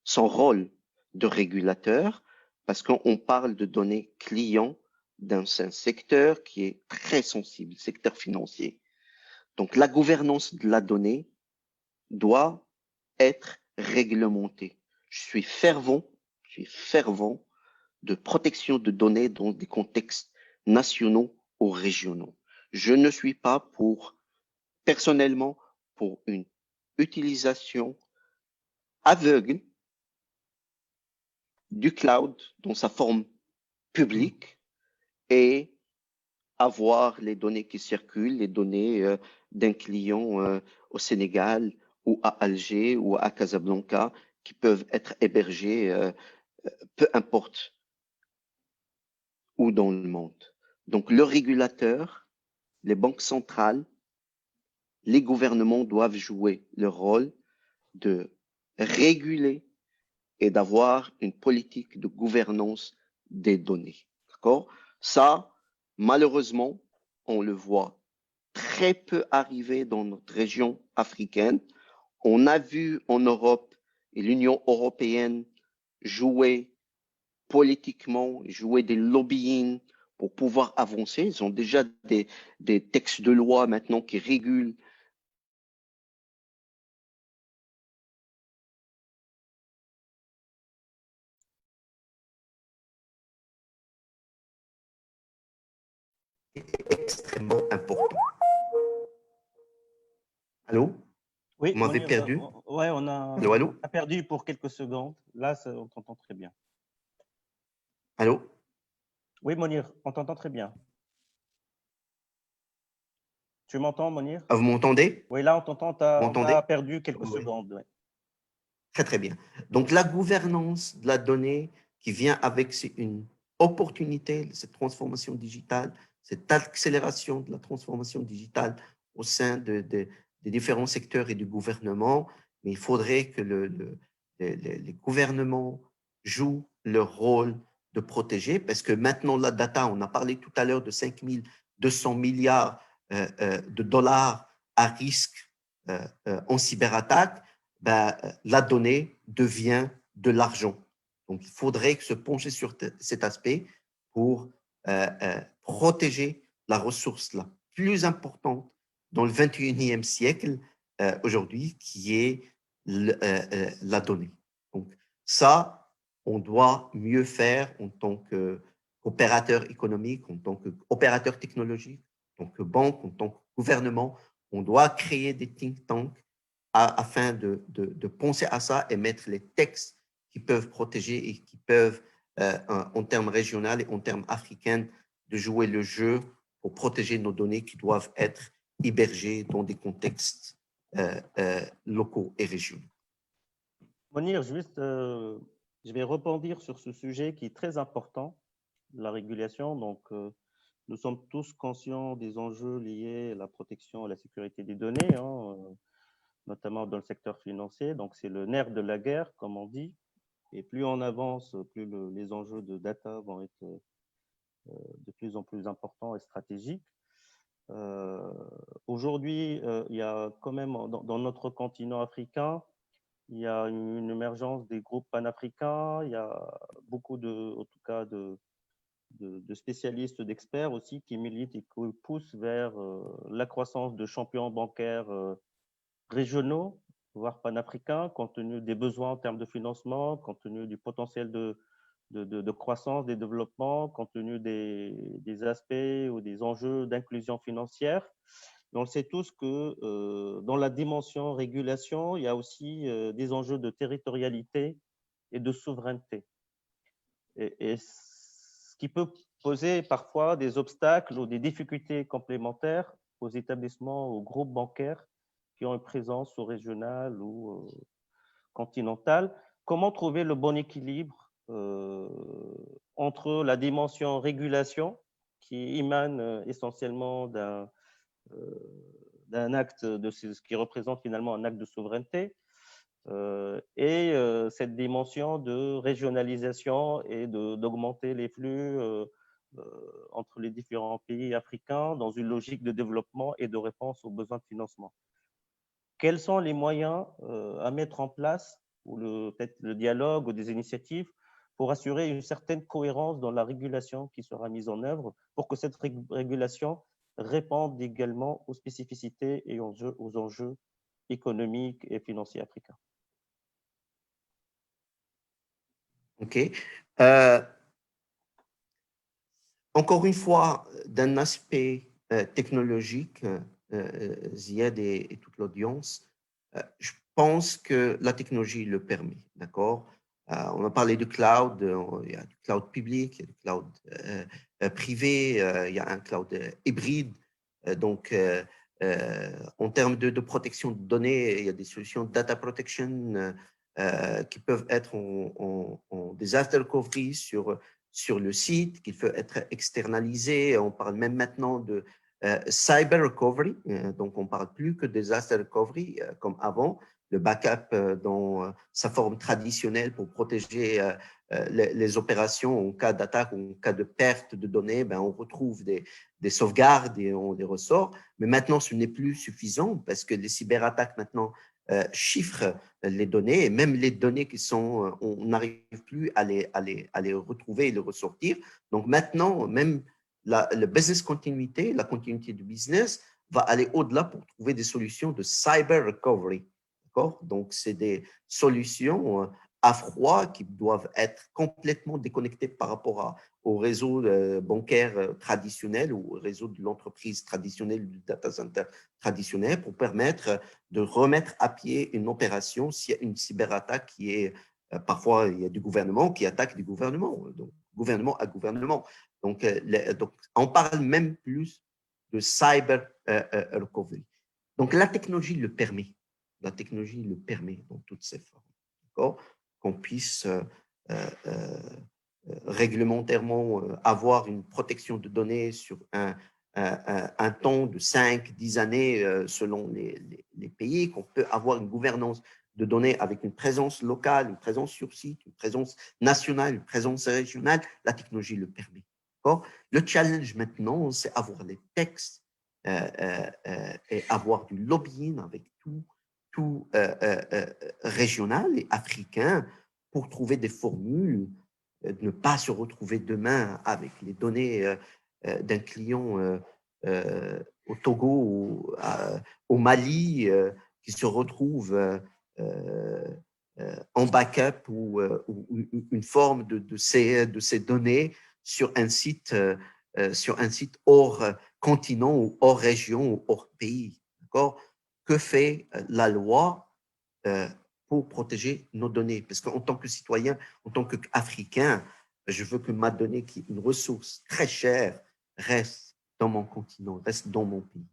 son rôle de régulateur, parce qu'on parle de données clients d'un secteur qui est très sensible, secteur financier. Donc, la gouvernance de la donnée doit être réglementée. Je suis fervent de protection de données dans des contextes nationaux ou régionaux. Je ne suis pas personnellement, pour une utilisation aveugle du cloud dans sa forme publique et avoir les données qui circulent, les données d'un client au Sénégal ou à Alger ou à Casablanca qui peuvent être hébergées peu importe où dans le monde. Donc, le régulateur, les banques centrales, les gouvernements doivent jouer le rôle de réguler et d'avoir une politique de gouvernance des données. D'accord? Ça, malheureusement, on le voit très peu arriver dans notre région africaine. On a vu en Europe et l'Union européenne jouer politiquement, jouer des lobbying pour pouvoir avancer. Ils ont déjà des textes de loi maintenant qui régulent extrêmement important. Allô?
Oui,
Vous m'avez
Mounir,
perdu?
ouais, on a,
Allô, allô?
on a perdu pour quelques secondes. Là, on t'entend très bien.
Allô?
Oui, Mounir, on t'entend très bien. Tu m'entends, Mounir?
Ah, vous m'entendez?
Oui, là, on t'entend.
Vous
On
m'entendez?
a perdu quelques
Oui.
secondes. Ouais.
Très, très bien. Donc, la gouvernance de la donnée qui vient avec une opportunité, cette transformation digitale, cette accélération de la transformation digitale au sein des différents secteurs et du gouvernement. Mais il faudrait que les gouvernements jouent leur rôle de protéger, parce que maintenant, la data, on a parlé tout à l'heure de 5 200 milliards de dollars à risque en cyberattaque. Ben, la donnée devient de l'argent. Donc, il faudrait se pencher sur cet aspect pour protéger la ressource la plus importante dans le 21e siècle aujourd'hui, qui est la donnée. Donc, ça, on doit mieux faire en tant qu'opérateur économique, en tant qu'opérateur technologique, en tant que banque, en tant que gouvernement. On doit créer des think tanks afin de penser à ça et mettre les textes qui peuvent protéger et qui peuvent, en termes régionaux et en termes africains, de jouer le jeu pour protéger nos données qui doivent être hébergées dans des contextes locaux et régionaux.
Mounir, juste, je vais rebondir sur ce sujet qui est très important, la régulation. Donc, nous sommes tous conscients des enjeux liés à la protection et la sécurité des données, hein, notamment dans le secteur financier. Donc, c'est le nerf de la guerre, comme on dit. Et plus on avance, plus les enjeux de data vont être de plus en plus importants et stratégiques. Aujourd'hui, il y a quand même dans notre continent africain, il y a une émergence des groupes panafricains. Il y a beaucoup en tout cas, de spécialistes, d'experts aussi qui militent et qui poussent vers la croissance de champions bancaires régionaux, voire panafricains, compte tenu des besoins en termes de financement, compte tenu du potentiel de croissance, des développements, compte tenu des aspects ou des enjeux d'inclusion financière. Mais on sait tous que dans la dimension régulation, il y a aussi des enjeux de territorialité et de souveraineté. Et ce qui peut poser parfois des obstacles ou des difficultés complémentaires aux établissements, aux groupes bancaires qui ont une présence au régional ou continentale. Comment trouver le bon équilibre entre la dimension régulation qui émane essentiellement d'un acte de ce qui représente finalement un acte de souveraineté et cette dimension de régionalisation et d'augmenter les flux entre les différents pays africains dans une logique de développement et de réponse aux besoins de financement. Quels sont les moyens à mettre en place, ou peut-être le dialogue ou des initiatives, pour assurer une certaine cohérence dans la régulation qui sera mise en œuvre, pour que cette régulation réponde également aux spécificités et aux enjeux économiques et financiers africains?
OK. Encore une fois, d'un aspect technologique, Ziad et toute l'audience, je pense que la technologie le permet, d'accord?
On a parlé du cloud, il y a du cloud public, il y a du cloud privé, il y a un cloud hybride. Donc, en termes de protection de données, il y a des solutions de data protection qui peuvent être en disaster recovery sur le site, qui peuvent être externalisées. On parle même maintenant de cyber recovery, donc on ne parle plus que de disaster recovery comme avant. Le backup dans sa forme traditionnelle pour protéger les opérations en cas d'attaque ou en cas de perte de données, ben, on retrouve des sauvegardes et on les ressort. Mais maintenant, ce n'est plus suffisant parce que les cyberattaques maintenant chiffrent les données et même les données qui sont, on n'arrive plus à les retrouver et les ressortir. Donc maintenant, même le business continuité, la continuité du business va aller au-delà pour trouver des solutions de cyber recovery. Donc, c'est des solutions à froid qui doivent être complètement déconnectées par rapport au réseau bancaire traditionnel ou au réseau de l'entreprise traditionnelle, du data center traditionnel, pour permettre de remettre à pied une opération s'il y a une cyberattaque qui est, parfois, il y a du gouvernement qui attaque du gouvernement, donc gouvernement à gouvernement. Donc, on parle même plus de cyber recovery. Donc, la technologie le permet. La technologie le permet dans toutes ses formes, d'accord, qu'on puisse réglementairement avoir une protection de données sur un temps de 5-10 années selon les pays, qu'on peut avoir une gouvernance de données avec une présence locale, une présence sur site, une présence nationale, une présence régionale. La technologie le permet. Le challenge maintenant, c'est avoir les textes et avoir du lobbying avec tout régional et africain pour trouver des formules, ne pas se retrouver demain avec les données d'un client au Togo ou au Mali qui se retrouve en backup ou une forme de ces données sur un site hors continent ou hors région ou hors pays. D'accord ? Que fait la loi pour protéger nos données? Parce qu'en tant que citoyen, en tant qu'Africain, je veux que ma donnée, qui est une ressource très chère, reste dans mon continent, reste dans mon pays.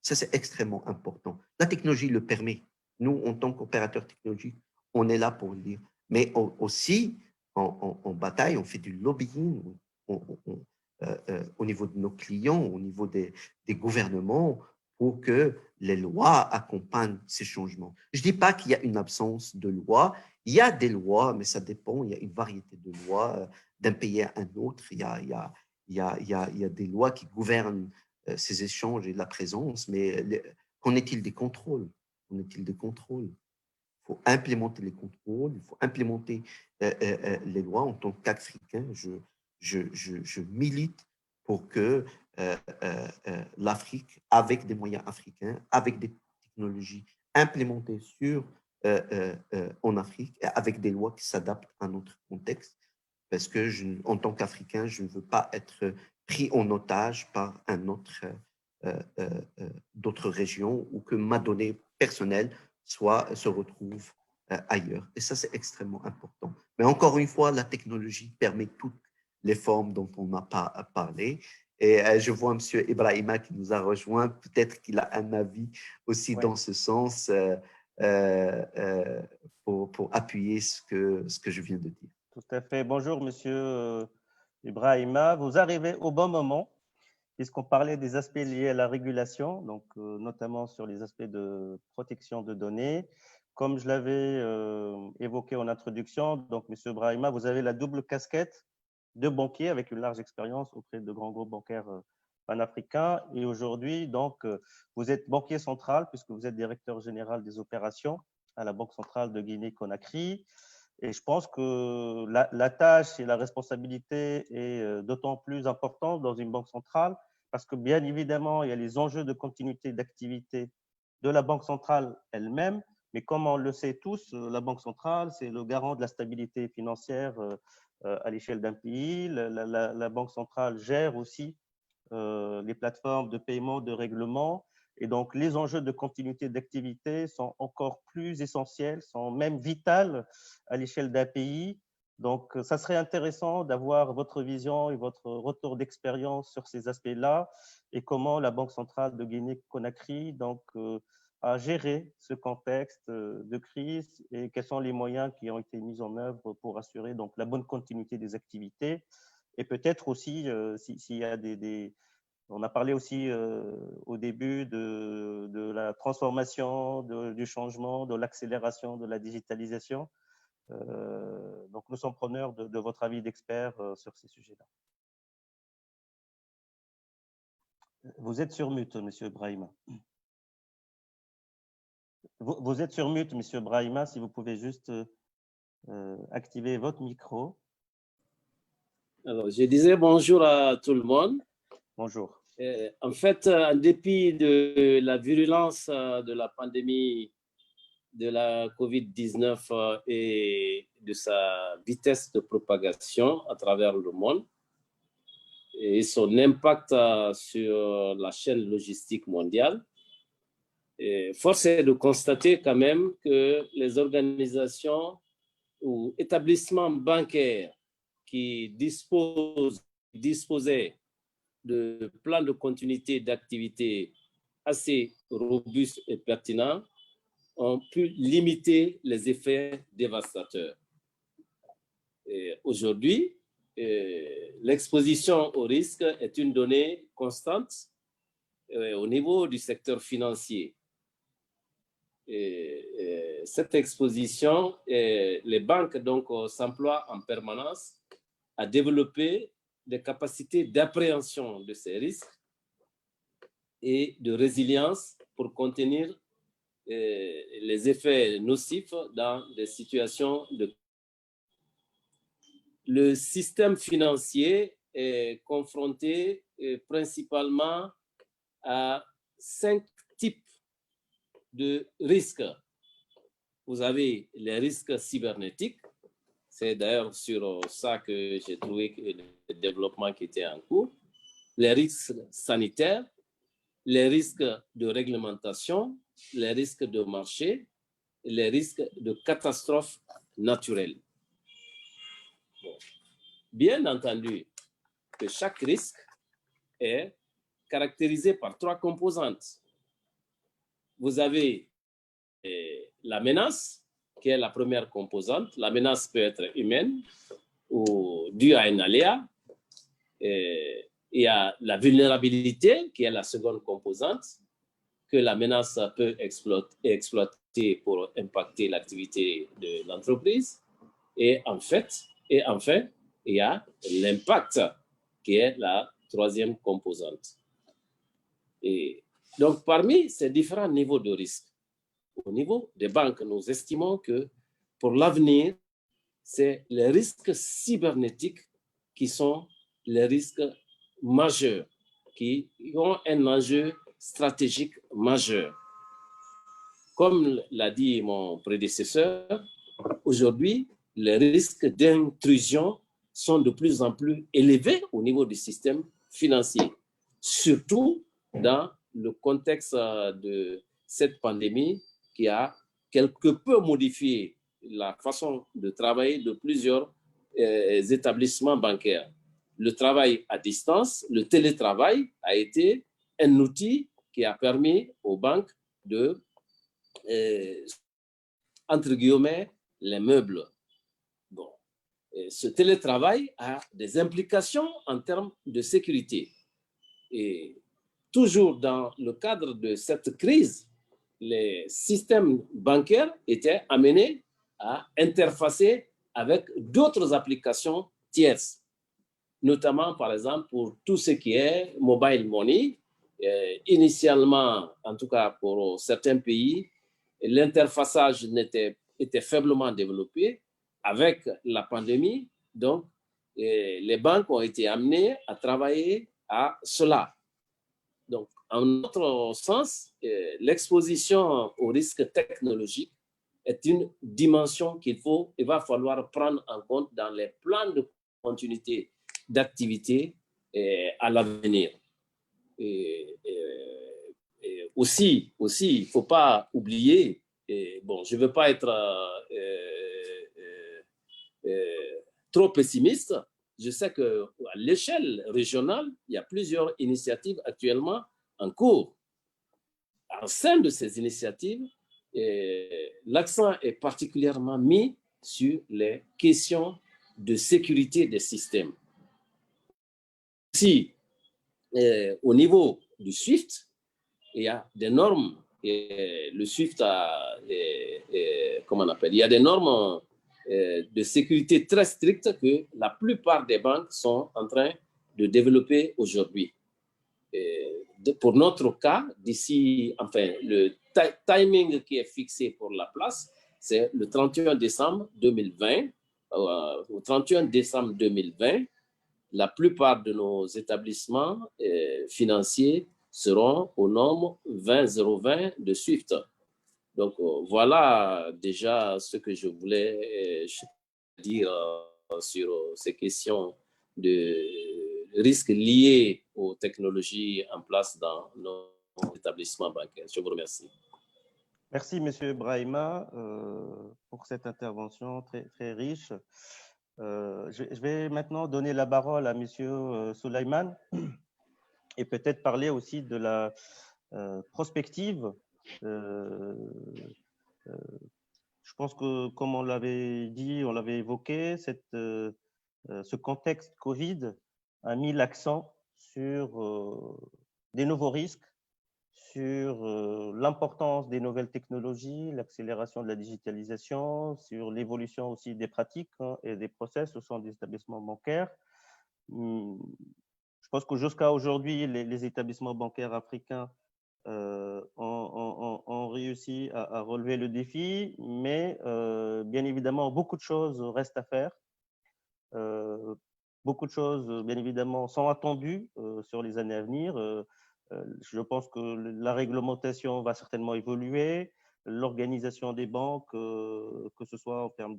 Ça, c'est extrêmement important. La technologie le permet. Nous, en tant qu'opérateurs technologiques, on est là pour le dire. Mais aussi, en bataille, on fait du lobbying au niveau de nos clients, au niveau des gouvernements, pour que les lois accompagnent ces changements. Je ne dis pas qu'il y a une absence de loi. Il y a des lois, mais ça dépend. Il y a une variété de lois d'un pays à un autre. Il y a des lois qui gouvernent ces échanges et la présence, mais qu'en est-il des contrôles? Qu'en est-il des contrôles? Il faut implémenter les contrôles, il faut implémenter les lois. En tant qu'Africain, je milite pour que l'Afrique, avec des moyens africains, avec des technologies implémentées en Afrique, avec des lois qui s'adaptent à notre contexte, parce que en tant qu'Africain, je ne veux pas être pris en otage par d'autres régions ou que ma donnée personnelle se retrouve ailleurs. Et ça, c'est extrêmement important. Mais encore une fois, la technologie permet toutes les formes dont on n'a pas parlé. Et je vois M. Ibrahima qui nous a rejoint. Peut-être qu'il a un avis aussi dans ce sens pour appuyer ce que je viens de dire.
Tout à fait. Bonjour, Monsieur Ibrahima. Vous arrivez au bon moment, puisqu'on parlait des aspects liés à la régulation, donc notamment sur les aspects de protection de données. Comme je l'avais évoqué en introduction, donc Monsieur Ibrahima, vous avez la double casquette de banquier avec une large expérience auprès de grands groupes bancaires panafricains. Et aujourd'hui, donc, vous êtes banquier central puisque vous êtes directeur général des opérations à la Banque centrale de Guinée-Conakry. Et je pense que la tâche et la responsabilité est d'autant plus importante dans une banque centrale parce que bien évidemment, il y a les enjeux de continuité d'activité de la banque centrale elle-même, mais comme on le sait tous, la banque centrale, c'est le garant de la stabilité financière à l'échelle d'un pays. La banque centrale gère aussi les plateformes de paiement, de règlement. Et donc, les enjeux de continuité d'activité sont encore plus essentiels, sont même vitaux à l'échelle d'un pays Donc, ça serait intéressant d'avoir votre vision et votre retour d'expérience sur ces aspects-là et comment la Banque centrale de Guinée-Conakry a géré ce contexte de crise et quels sont les moyens qui ont été mis en œuvre pour assurer donc, la bonne continuité des activités. Et peut-être aussi, s'il y a on a parlé aussi au début de la transformation, du changement, de l'accélération de la digitalisation. Donc, nous sommes preneurs de votre avis d'expert sur ces sujets-là. Vous êtes sur mute, Monsieur Brahima. Vous êtes sur mute, Monsieur Brahima, si vous pouvez juste activer votre micro.
Alors, je disais bonjour à tout le monde.
Bonjour.
En fait, en dépit de la virulence de la pandémie de la COVID-19 et de sa vitesse de propagation à travers le monde et son impact sur la chaîne logistique mondiale, force est de constater quand même que les organisations ou établissements bancaires qui disposaient de plans de continuité d'activité assez robustes et pertinents ont pu limiter les effets dévastateurs. Aujourd'hui, l'exposition au risque est une donnée constante au niveau du secteur financier. Cette exposition, les banques donc s'emploient en permanence à développer des capacités d'appréhension de ces risques et de résilience pour contenir les effets nocifs dans des situations de... Le système financier est confronté principalement à 5 types de risques. Vous avez les risques cybernétiques. C'est d'ailleurs sur ça que j'ai trouvé le développement qui était en cours. Les risques sanitaires, les risques de réglementation, les risques de marché, les risques de catastrophes naturelles. Bon. Bien entendu que chaque risque est caractérisé par 3 composantes. Vous avez la menace, qui est la première composante. La menace peut être humaine ou due à un aléa. Il y a la vulnérabilité, qui est la seconde composante, que la menace peut exploiter pour impacter l'activité de l'entreprise. Et enfin, il y a l'impact, qui est la troisième composante. Et donc, parmi ces différents niveaux de risque, au niveau des banques, nous estimons que pour l'avenir, c'est les risques cybernétiques qui sont les risques majeurs, qui ont un enjeu stratégique majeur. Comme l'a dit mon prédécesseur, aujourd'hui, les risques d'intrusion sont de plus en plus élevés au niveau du système financier, surtout dans le contexte de cette pandémie qui a quelque peu modifié la façon de travailler de plusieurs établissements bancaires. Le travail à distance, le télétravail a été un outil qui a permis aux banques de, entre guillemets, les meubles. Bon. Ce télétravail a des implications en termes de sécurité. Et toujours dans le cadre de cette crise, les systèmes bancaires étaient amenés à interfacer avec d'autres applications tierces, notamment, par exemple, pour tout ce qui est mobile money. Initialement, en tout cas pour certains pays, l'interfaçage était faiblement développé. Avec la pandémie, donc, les banques ont été amenées à travailler à cela. Donc, en notre sens, l'exposition aux risques technologiques est une dimension qu'il va falloir prendre en compte dans les plans de continuité d'activité à l'avenir. Aussi, il ne faut pas oublier, bon, je ne veux pas être trop pessimiste. Je sais qu'à l'échelle régionale, il y a plusieurs initiatives actuellement en cours. Au sein de ces initiatives, l'accent est particulièrement mis sur les questions de sécurité des systèmes. Si, au niveau du SWIFT, il y a des normes, et le SWIFT a, comment on appelle, il y a des normes de sécurité très strictes que la plupart des banques sont en train de développer aujourd'hui. Pour notre cas, d'ici, enfin, le timing qui est fixé pour la place, c'est le 31 décembre 2020. Au 31 décembre 2020, la plupart de nos établissements financiers seront aux normes 20020 de SWIFT. Donc, voilà déjà ce que je voulais dire sur ces questions de risques liés aux technologies en place dans nos établissements bancaires. Je vous remercie.
Merci, M. Brahima, pour cette intervention très, très riche. Je vais maintenant donner la parole à M. Souleyman et peut-être parler aussi de la prospective. Je pense que, comme on l'avait dit, on l'avait évoqué, ce contexte Covid a mis l'accent sur des nouveaux risques, sur l'importance des nouvelles technologies, l'accélération de la digitalisation, sur l'évolution aussi des pratiques et des process au sein des établissements bancaires. Je pense que jusqu'à aujourd'hui, les établissements bancaires africains ont réussi à relever le défi, mais bien évidemment, beaucoup de choses restent à faire. Beaucoup de choses, bien évidemment, sont attendues sur les années à venir. Je pense que la réglementation va certainement évoluer, l'organisation des banques, que ce soit en termes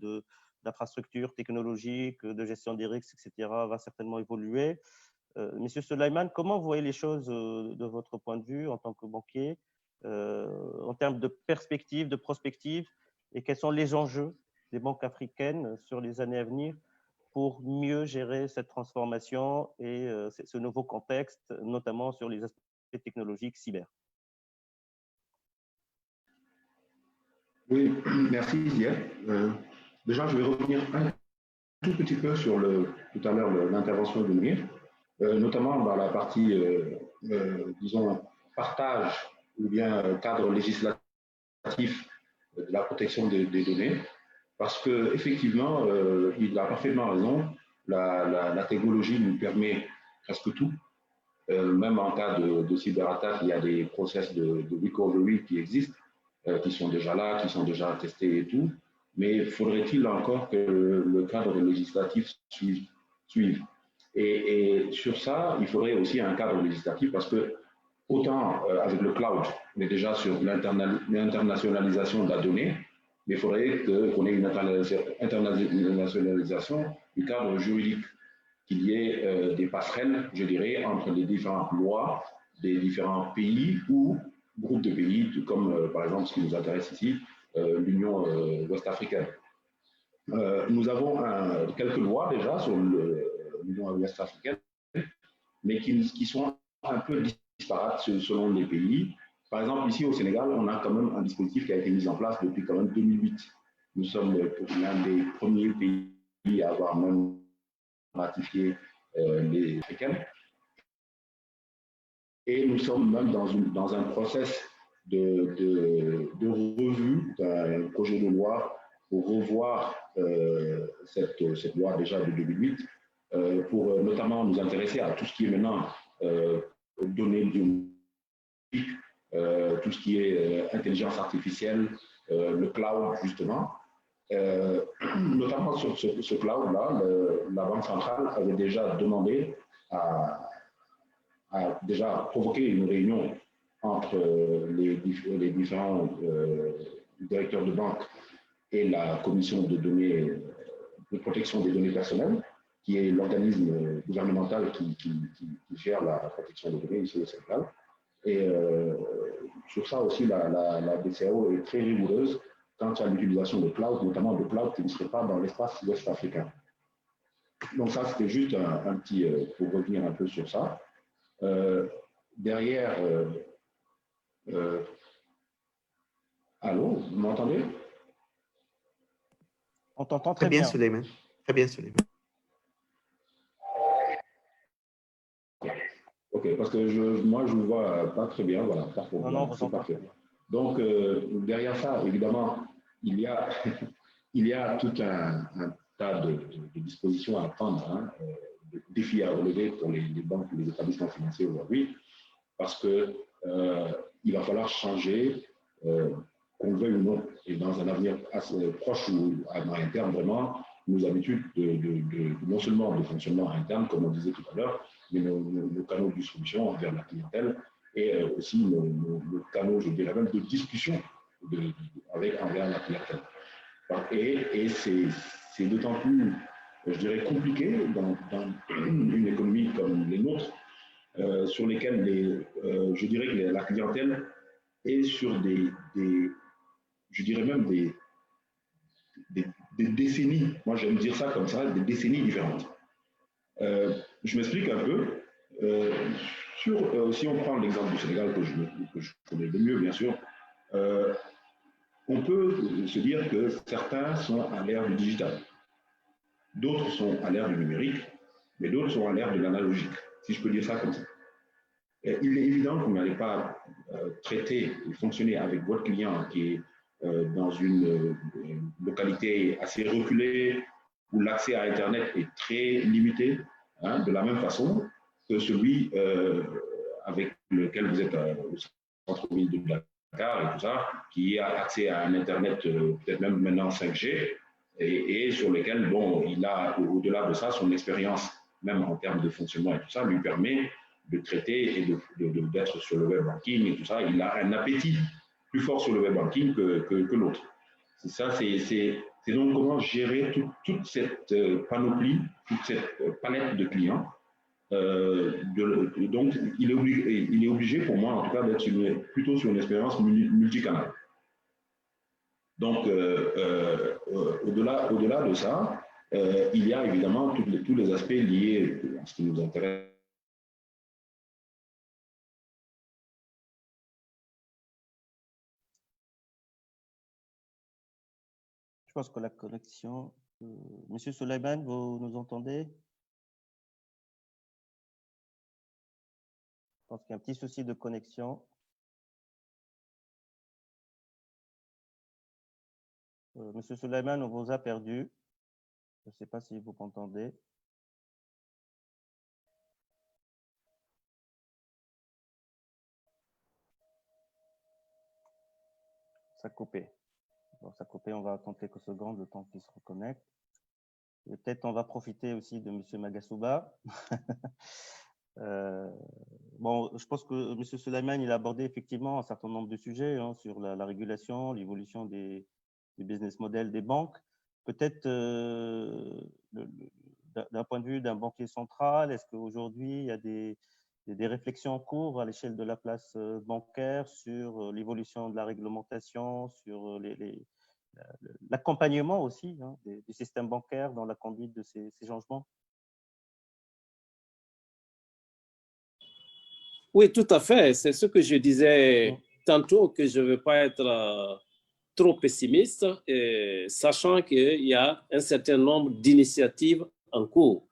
d'infrastructures technologiques, de gestion des risques, etc., va certainement évoluer. Monsieur Souleyman, comment vous voyez les choses de votre point de vue en tant que banquier, en termes de perspective, de prospective, et quels sont les enjeux des banques africaines sur les années à venir pour mieux gérer cette transformation et ce nouveau contexte, notamment sur les aspects technologiques cyber?
Oui, merci Ziad. Déjà, je vais revenir un tout petit peu sur tout à l'heure l'intervention de Mounir, notamment dans la partie, disons, partage ou bien cadre législatif de la protection des données, parce qu'effectivement, il a parfaitement raison, la technologie nous permet presque tout. Même en cas de cyberattaque, il y a des process de recovery qui existent, qui sont déjà là, qui sont déjà testés et tout. Mais faudrait-il encore que le cadre législatif suive? Et sur ça, il faudrait aussi un cadre législatif parce que, autant avec le cloud, on est déjà sur l'internationalisation de la donnée, mais il faudrait qu'on ait une internationalisation du cadre juridique, qu'il y ait des passerelles, je dirais, entre les différentes lois des différents pays ou groupes de pays, comme par exemple ce qui nous intéresse ici, l'Union ouest-africaine. Nous avons quelques lois déjà sur l'Union ouest-africaine, mais qui sont un peu disparates selon les pays. Par exemple, ici au Sénégal, on a quand même un dispositif qui a été mis en place depuis quand même 2008. Nous sommes l'un des premiers pays à avoir même ratifié les africaines. Et nous sommes même dans un process de revue d'un projet de loi pour revoir cette loi déjà de 2008, pour notamment nous intéresser à tout ce qui est maintenant données biométriques, tout ce qui est intelligence artificielle, le cloud justement. Notamment sur ce cloud-là, la Banque centrale avait déjà demandé à déjà provoquer une réunion entre les différents directeurs de banque et la commission de protection des données personnelles, qui est l'organisme gouvernemental qui gère la protection des données ici au Sénégal. Et sur ça aussi, la BCEAO est très rigoureuse quant à l'utilisation de cloud, notamment de cloud qui ne serait pas dans l'espace ouest africain. Donc ça, c'était juste un petit, pour revenir un peu sur ça. Derrière, allô, vous m'entendez?
On t'entend très bien.
Suleiman. Très bien, Suleiman.
Ok, parce que moi, je ne vous vois pas très bien, voilà, pas de problème,
Non,
c'est parfait. Donc, derrière ça, évidemment, il y a, il y a tout un tas de dispositions à prendre, hein, de défis à relever pour les banques et les établissements financiers aujourd'hui, parce que il va falloir changer, qu'on le veuille ou non, et dans un avenir assez proche ou à moyen terme, vraiment, nos habitudes non seulement de fonctionnement interne, comme on disait tout à l'heure, mais nos canaux de distribution envers la clientèle et aussi nos canaux, je dirais même, de discussion envers la clientèle. Et c'est d'autant plus, je dirais, compliqué dans une économie comme les nôtres, sur lesquelles je dirais que la clientèle est sur je dirais même des décennies, moi j'aime dire ça comme ça, des décennies différentes. Je m'explique un peu. Si on prend l'exemple du Sénégal, que je connais le mieux, bien sûr, on peut se dire que certains sont à l'ère du digital, d'autres sont à l'ère du numérique, mais d'autres sont à l'ère de l'analogique, si je peux dire ça comme ça. Il est évident que vous n'allez pas traiter et fonctionner avec votre client qui est dans une localité assez reculée, où l'accès à Internet est très limité, hein, de la même façon que celui avec lequel vous êtes au centre-ville de Dakar et tout ça, qui a accès à un Internet peut-être même maintenant 5G, et sur lequel, bon, il a, au-delà de ça, son expérience, même en termes de fonctionnement et tout ça, lui permet de traiter et d'être sur le web banking et tout ça. Il a un appétit plus fort sur le web banking que l'autre. C'est ça, c'est donc comment gérer toute cette panoplie, toute cette palette de clients. Donc, il est obligé pour moi, en tout cas, d'être plutôt sur une expérience multicanal. Donc, au-delà de ça, il y a évidemment tous les aspects liés à ce qui nous intéresse.
Je pense que la connexion... Monsieur Suleiman, vous nous entendez? Je pense qu'il y a un petit souci de connexion. Monsieur Suleiman, on vous a perdu. Je ne sais pas si vous m'entendez. Ça a coupé. Bon, ça a coupé, on va attendre quelques secondes, le temps qu'il se reconnecte. Et peut-être on va profiter aussi de Monsieur Magasuba. Bon, je pense que Monsieur Suleiman, il a abordé effectivement un certain nombre de sujets, hein, sur la régulation, l'évolution des business models des banques. Peut-être d'un point de vue d'un banquier central, est-ce qu'aujourd'hui il y a des réflexions en cours à l'échelle de la place bancaire sur l'évolution de la réglementation, sur l'accompagnement aussi, hein, du système bancaire dans la conduite de ces changements?
Oui, tout à fait. C'est ce que je disais tantôt, que je ne veux pas être trop pessimiste, sachant qu'il y a un certain nombre d'initiatives en cours,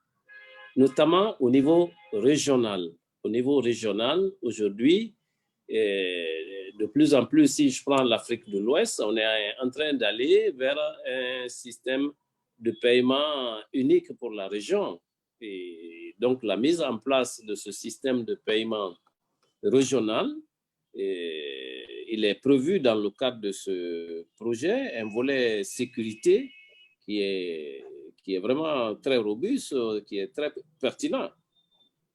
notamment au niveau régional. Au niveau régional, aujourd'hui, de plus en plus, si je prends l'Afrique de l'Ouest, on est en train d'aller vers un système de paiement unique pour la région. Et donc, la mise en place de ce système de paiement régional, il est prévu dans le cadre de ce projet un volet sécurité qui est vraiment très robuste, qui est très pertinent.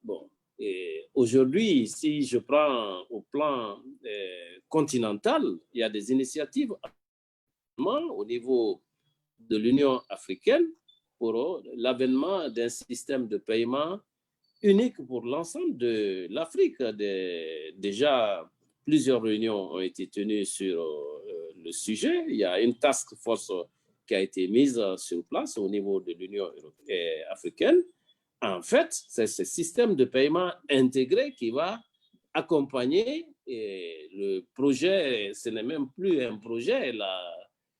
Bon, et aujourd'hui, si je prends au plan continental, il y a des initiatives au niveau de l'Union africaine pour l'avènement d'un système de paiement unique pour l'ensemble de l'Afrique. Déjà, plusieurs réunions ont été tenues sur le sujet. Il y a une task force qui a été mise sur place au niveau de l'Union africaine. En fait, c'est ce système de paiement intégré qui va accompagner le projet. Ce n'est même plus un projet,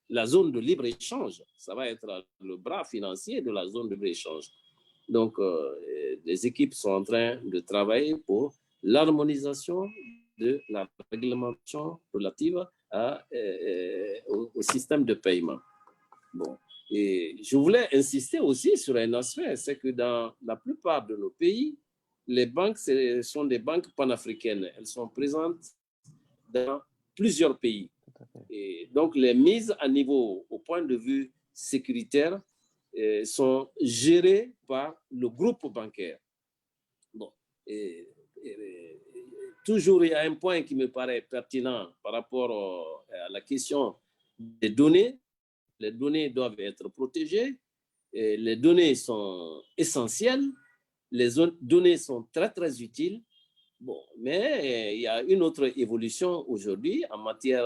la zone de libre-échange. Ça va être le bras financier de la zone de libre-échange. Donc, les équipes sont en train de travailler pour l'harmonisation de la réglementation relative au système de paiement. Bon. Et je voulais insister aussi sur un aspect, c'est que dans la plupart de nos pays, les banques, ce sont des banques panafricaines. Elles sont présentes dans plusieurs pays. Et donc, les mises à niveau au point de vue sécuritaire sont gérées par le groupe bancaire. Bon. Toujours, il y a un point qui me paraît pertinent par rapport à la question des données. Les données doivent être protégées. Et les données sont essentielles. Les données sont très, très utiles. Bon, mais il y a une autre évolution aujourd'hui en matière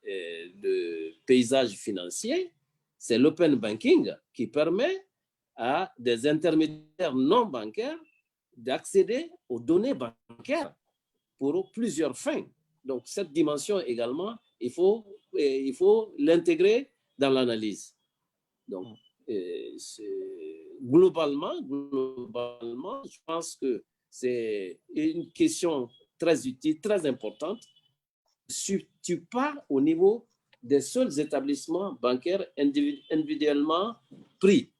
de paysage financier. C'est l'open banking qui permet à des intermédiaires non bancaires d'accéder aux données bancaires pour plusieurs fins. Donc, cette dimension également, il faut l'intégrer dans l'analyse. Donc, globalement, je pense que c'est une question très utile, très importante. Ne se situe pas au niveau des seuls établissements bancaires individuellement pris.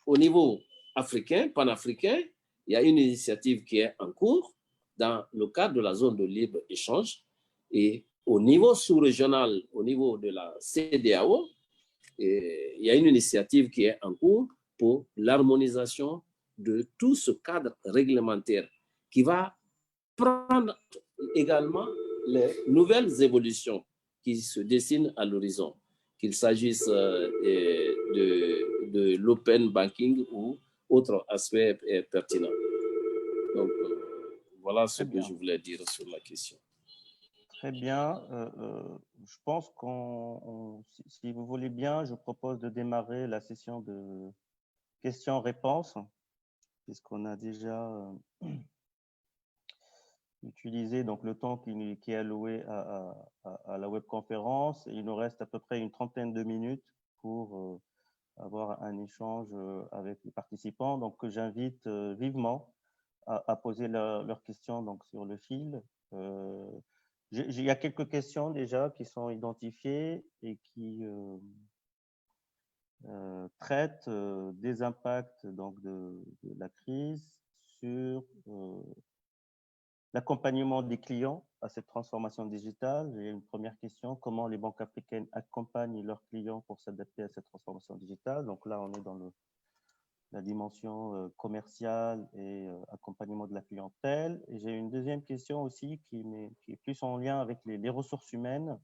Au niveau africain, panafricain, il y a une initiative qui est en cours dans le cadre de la zone de libre-échange. Et au niveau sous-régional, au niveau de la CEDEAO, il y a une initiative qui est en cours pour l'harmonisation de tout ce cadre réglementaire qui va prendre également les nouvelles évolutions qui se dessinent à l'horizon, qu'il s'agisse de l'open banking ou autres aspects pertinents. Donc, voilà ce que je voulais dire sur la question.
Très bien. Je pense si vous voulez bien, je propose de démarrer la session de questions-réponses, puisqu'on a déjà utilisé donc, le temps qui est alloué à la webconférence. Il nous reste à peu près une trentaine de minutes pour avoir un échange avec les participants. Donc, j'invite vivement à poser leurs questions donc, sur le fil. Il y a quelques questions déjà qui sont identifiées et qui traitent des impacts donc, de la crise sur l'accompagnement des clients à cette transformation digitale. J'ai une première question. Comment les banques africaines accompagnent leurs clients pour s'adapter à cette transformation digitale? Donc là, on est dans la dimension commerciale et accompagnement de la clientèle. Et j'ai une deuxième question aussi qui est plus en lien avec les ressources humaines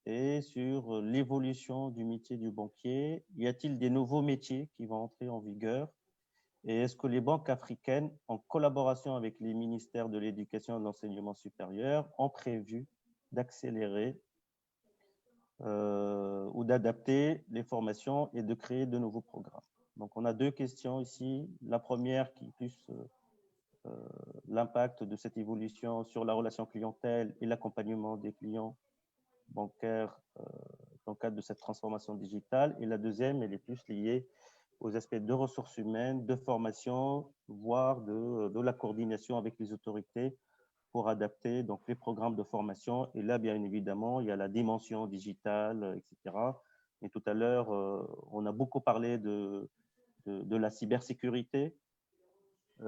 et sur l'évolution du métier du banquier. Y a-t-il des nouveaux métiers qui vont entrer en vigueur? Et est-ce que les banques africaines, en collaboration avec les ministères de l'Éducation et de l'Enseignement supérieur, ont prévu d'accélérer ou d'adapter les formations et de créer de nouveaux programmes? Donc, on a deux questions ici. La première qui est plus l'impact de cette évolution sur la relation clientèle et l'accompagnement des clients bancaires dans le cadre de cette transformation digitale. Et la deuxième, elle est plus liée aux aspects de ressources humaines, de formation, voire de la coordination avec les autorités pour adapter donc, les programmes de formation. Et là, bien évidemment, il y a la dimension digitale, etc. Et tout à l'heure, on a beaucoup parlé de la cybersécurité. Et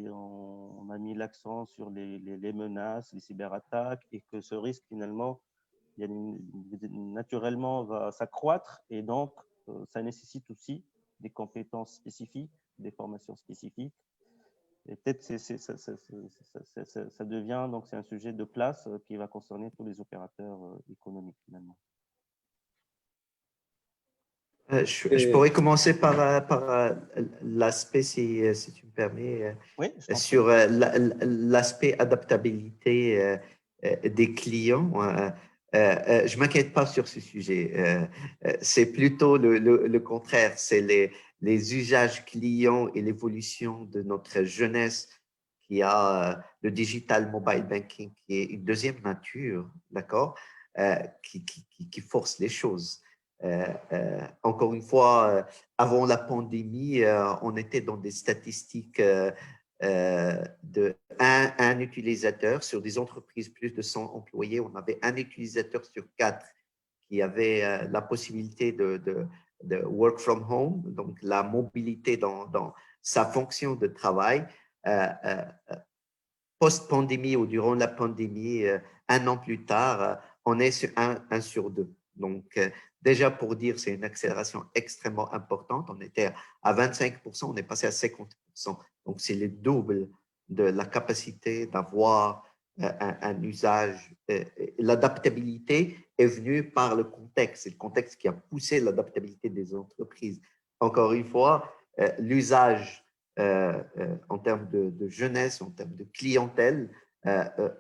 on a mis l'accent sur les menaces, les cyberattaques, et que ce risque, finalement, naturellement, va s'accroître. Et donc, ça nécessite aussi des compétences spécifiques, des formations spécifiques. Et peut-être ça devient, donc c'est un sujet de place qui va concerner tous les opérateurs économiques finalement.
Je pourrais commencer par l'aspect, si tu me permets,
oui,
sur l'aspect adaptabilité des clients. Je ne m'inquiète pas sur ce sujet. C'est plutôt le contraire. C'est les usages clients et l'évolution de notre jeunesse qui a le digital mobile banking, qui est une deuxième nature, d'accord, qui force les choses. Encore une fois, avant la pandémie, on était dans des statistiques de un utilisateur sur des entreprises plus de 100 employés. On avait un utilisateur sur 4 qui avait la possibilité de work from home, donc la mobilité dans sa fonction de travail. Post-pandémie ou durant la pandémie, 1 an plus tard, on est sur 1 sur 2. Donc, déjà pour dire, c'est une accélération extrêmement importante. On était à 25%, on est passé à 50%. Donc, c'est le double de la capacité d'avoir un usage. L'adaptabilité est venue par le contexte. C'est le contexte qui a poussé l'adaptabilité des entreprises. Encore une fois, l'usage en termes de jeunesse, en termes de clientèle,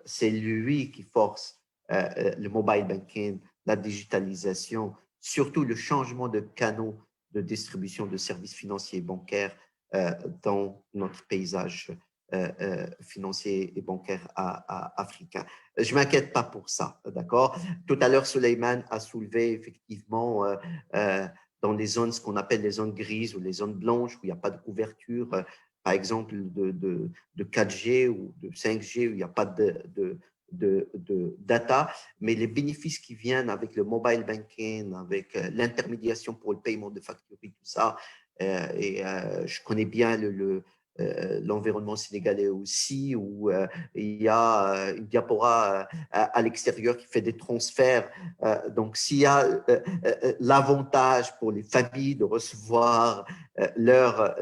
c'est lui qui force le mobile banking, la digitalisation, surtout le changement de canaux de distribution de services financiers et bancaires dans notre paysage financier et bancaire africain. Je ne m'inquiète pas pour ça, d'accord? Tout à l'heure, Souleymane a soulevé effectivement dans les zones, ce qu'on appelle les zones grises ou les zones blanches, où il n'y a pas de couverture, par exemple de 4G ou de 5G, où il n'y a pas de data, mais les bénéfices qui viennent avec le mobile banking, avec l'intermédiation pour le paiement de factures et tout ça, je connais bien l'environnement sénégalais aussi, où il y a une diaspora à l'extérieur qui fait des transferts. Donc, s'il y a l'avantage pour les familles de recevoir leur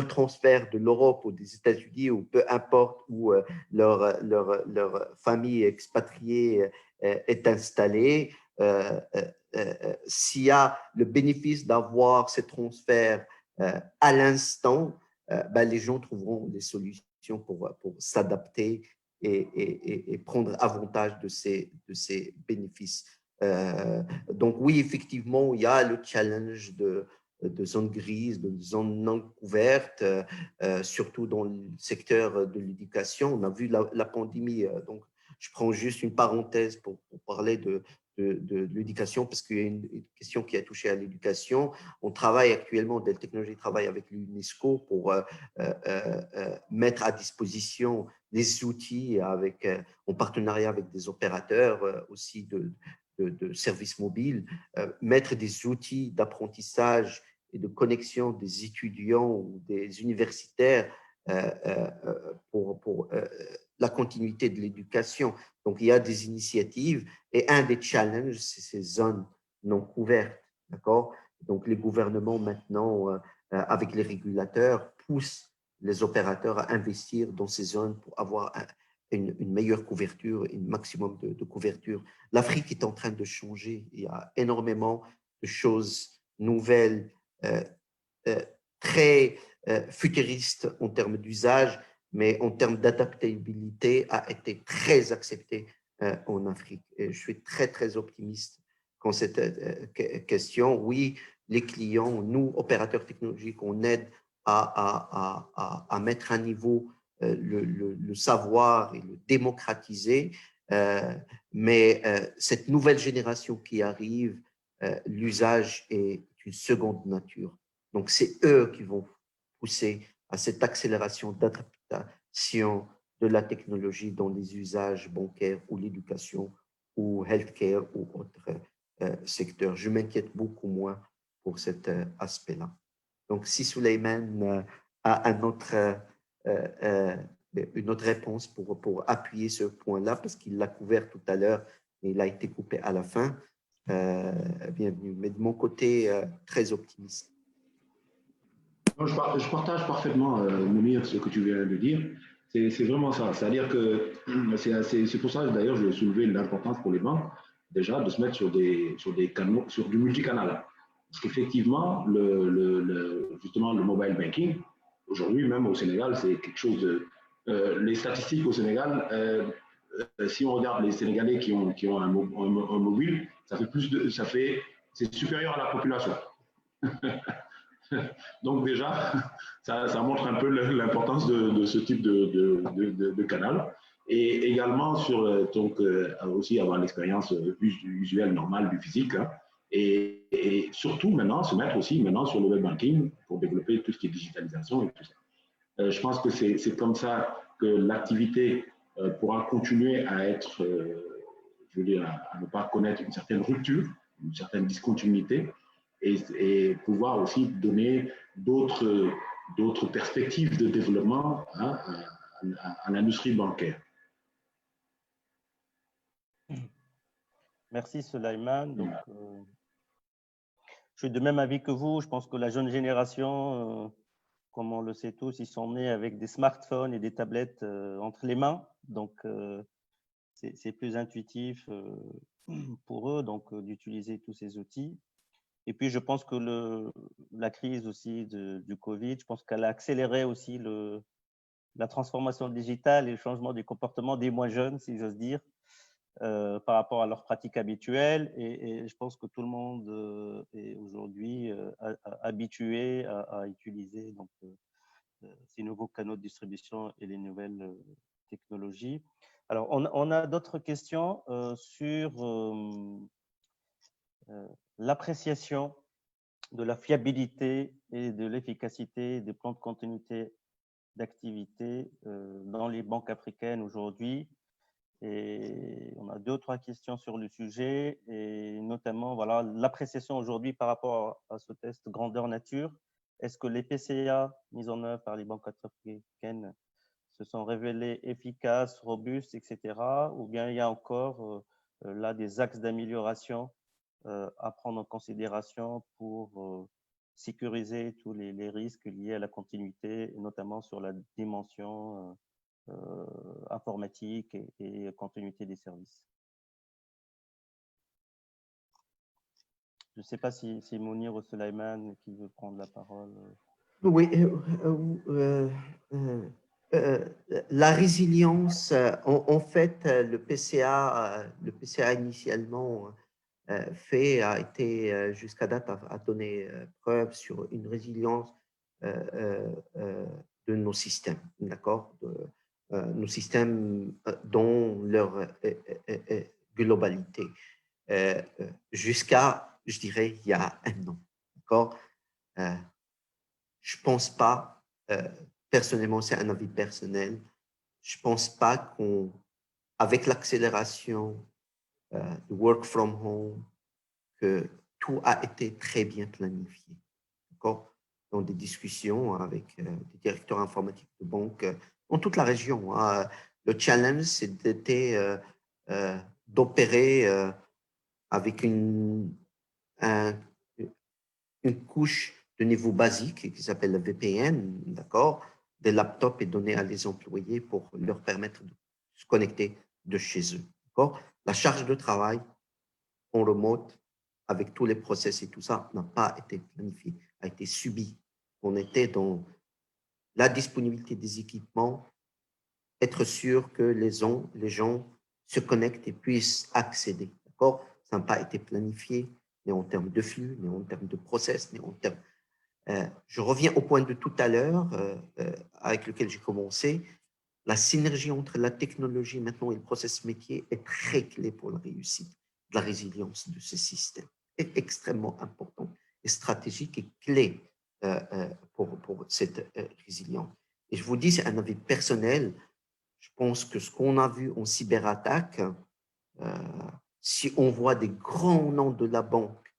transfert de l'Europe ou des États-Unis, ou peu importe où leur famille expatriée est installée, s'il y a le bénéfice d'avoir ces transferts à l'instant, les gens trouveront des solutions pour s'adapter et prendre avantage de ces bénéfices. Donc oui, effectivement, il y a le challenge de zones grises, de zones non couvertes, surtout dans le secteur de l'éducation. On a vu la pandémie, donc je prends juste une parenthèse pour parler de l'éducation, parce qu'il y a une question qui a touché à l'éducation. On travaille actuellement, Dell Technologies travaille avec l'UNESCO pour mettre à disposition les outils en partenariat avec des opérateurs aussi de services mobiles, mettre des outils d'apprentissage et de connexion des étudiants ou des universitaires pour la continuité de l'éducation. Donc, il y a des initiatives et un des challenges, c'est ces zones non couvertes, d'accord? Donc, les gouvernements maintenant, avec les régulateurs, poussent les opérateurs à investir dans ces zones pour avoir une meilleure couverture, un maximum de couverture. L'Afrique est en train de changer. Il y a énormément de choses nouvelles, très futuristes en termes d'usage, mais en termes d'adaptabilité, a été très accepté en Afrique. Et je suis très, très optimiste dans cette question. Oui, les clients, nous, opérateurs technologiques, on aide à mettre à niveau le savoir et le démocratiser, mais cette nouvelle génération qui arrive, l'usage est une seconde nature. Donc, c'est eux qui vont pousser à cette accélération d'adaptation de la technologie dans les usages bancaires ou l'éducation ou healthcare ou autres secteurs. Je m'inquiète beaucoup moins pour cet aspect-là. Donc, si Souleymane a une autre réponse pour appuyer ce point-là, parce qu'il l'a couvert tout à l'heure et il a été coupé à la fin, bienvenue. Mais de mon côté, très optimiste.
Je partage parfaitement, Mounir, ce que tu viens de dire. C'est vraiment ça. C'est-à-dire que c'est pour ça, d'ailleurs, je vais soulever l'importance pour les banques, déjà, de se mettre sur des canaux, sur du multicanal. Parce qu'effectivement, justement, le mobile banking, aujourd'hui, même au Sénégal, c'est quelque chose les statistiques au Sénégal, si on regarde les Sénégalais qui ont un mobile, c'est supérieur à la population. Donc déjà, ça montre un peu l'importance de ce type de canal. Et également aussi avoir l'expérience visuelle normale du physique. Hein, et surtout maintenant, se mettre aussi maintenant sur le web banking pour développer tout ce qui est digitalisation et tout ça. Je pense que c'est comme ça que l'activité pourra continuer à être, je veux dire, à ne pas connaître une certaine rupture, une certaine discontinuité, et pouvoir aussi donner d'autres perspectives de développement, hein, à l'industrie bancaire.
Merci Sulaiman. Donc, je suis de même avis que vous. Je pense que la jeune génération, comme on le sait tous, ils sont nés avec des smartphones et des tablettes entre les mains. Donc, c'est plus intuitif pour eux d'utiliser tous ces outils. Et puis, je pense que la crise aussi du Covid, je pense qu'elle a accéléré aussi la transformation digitale et le changement du comportement des moins jeunes, si j'ose dire, par rapport à leurs pratiques habituelles. Et je pense que tout le monde est aujourd'hui habitué à utiliser ces nouveaux canaux de distribution et les nouvelles technologies. Alors, on a d'autres questions sur l'appréciation de la fiabilité et de l'efficacité des plans de continuité d'activité dans les banques africaines aujourd'hui. Et on a 2 ou 3 questions sur le sujet, et notamment voilà, l'appréciation aujourd'hui par rapport à ce test grandeur nature. Est-ce que les PCA mis en œuvre par les banques africaines se sont révélés efficaces, robustes, etc. Ou bien il y a encore là des axes d'amélioration à prendre en considération pour sécuriser tous les risques liés à la continuité, et notamment sur la dimension informatique et continuité des services. Je ne sais pas si Mounir ou Sulaiman qui veut prendre la parole.
Oui, la résilience, en fait, le PCA initialement a été jusqu'à date a donné preuve sur une résilience de nos systèmes, d'accord, nos systèmes dans leur globalité, jusqu'à, je dirais, il y a un an, d'accord. Je ne pense pas, personnellement, c'est un avis personnel, je ne pense pas qu'avec l'accélération du work from home, que tout a été très bien planifié, d'accord, dans des discussions avec des directeurs informatiques de banques dans toute la région. Hein. Le challenge, c'était d'opérer avec une couche de niveau basique qui s'appelle le VPN, d'accord, des laptops et donner à les employés pour leur permettre de se connecter de chez eux, d'accord. La charge de travail en remote, avec tous les process et tout ça, n'a pas été planifié, a été subi. On était dans la disponibilité des équipements, être sûr que les gens se connectent et puissent accéder, d'accord. Ça n'a pas été planifié, ni en termes de flux, ni en termes de process, ni en termes… je reviens au point de tout à l'heure avec lequel j'ai commencé. La synergie entre la technologie maintenant et le process métier est très clé pour la réussite de la résilience de ce système. C'est extrêmement important et stratégique et clé pour cette résilience. Et je vous dis, c'est un avis personnel. Je pense que ce qu'on a vu en cyberattaque, si on voit des grands noms de la banque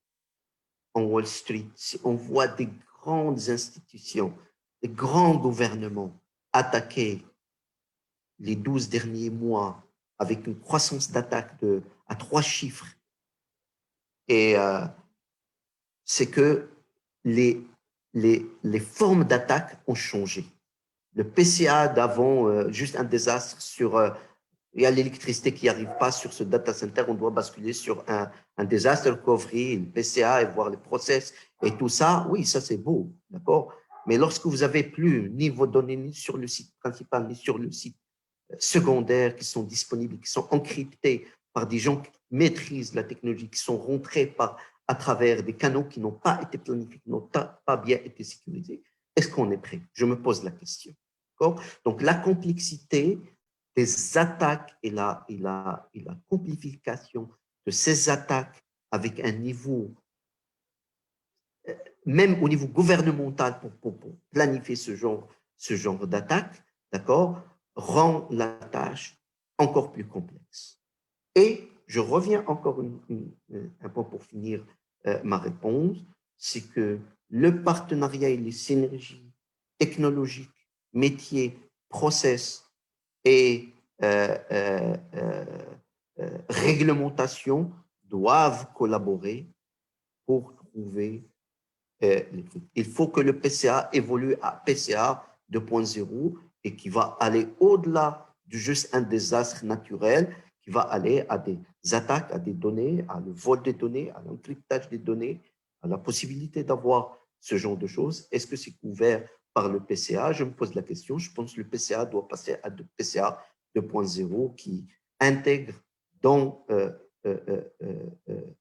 en Wall Street, si on voit des grandes institutions, des grands gouvernements attaqués les 12 derniers mois avec une croissance d'attaque à 3 chiffres, et c'est que les formes d'attaque ont changé. Le PCA d'avant, juste un désastre sur… il y a l'électricité qui n'arrive pas sur ce data center, on doit basculer sur un disaster recovery, le PCA et voir les process et tout ça. Oui, ça c'est beau, d'accord. Mais lorsque vous avez plus ni vos données ni sur le site principal, ni sur le site secondaire qui sont disponibles, qui sont encryptés par des gens qui maîtrisent la technologie, qui sont rentrés à travers des canaux qui n'ont pas été planifiés, qui n'ont pas bien été sécurisés, est-ce qu'on est prêt? Je me pose la question. Donc, la complexité des attaques et la complication de ces attaques avec un niveau, même au niveau gouvernemental pour planifier ce genre d'attaque, d'accord, rend la tâche encore plus complexe. Et je reviens encore un point pour finir ma réponse, c'est que le partenariat et les synergies technologiques, métiers, process et réglementation doivent collaborer pour trouver les trucs. Il faut que le PCA évolue à PCA 2.0 et qui va aller au-delà de juste un désastre naturel, qui va aller à des attaques, à des données, à le vol des données, à l'encryptage des données, à la possibilité d'avoir ce genre de choses. Est-ce que c'est couvert par le PCA? Je me pose la question. Je pense que le PCA doit passer à PCA 2.0 qui intègre dans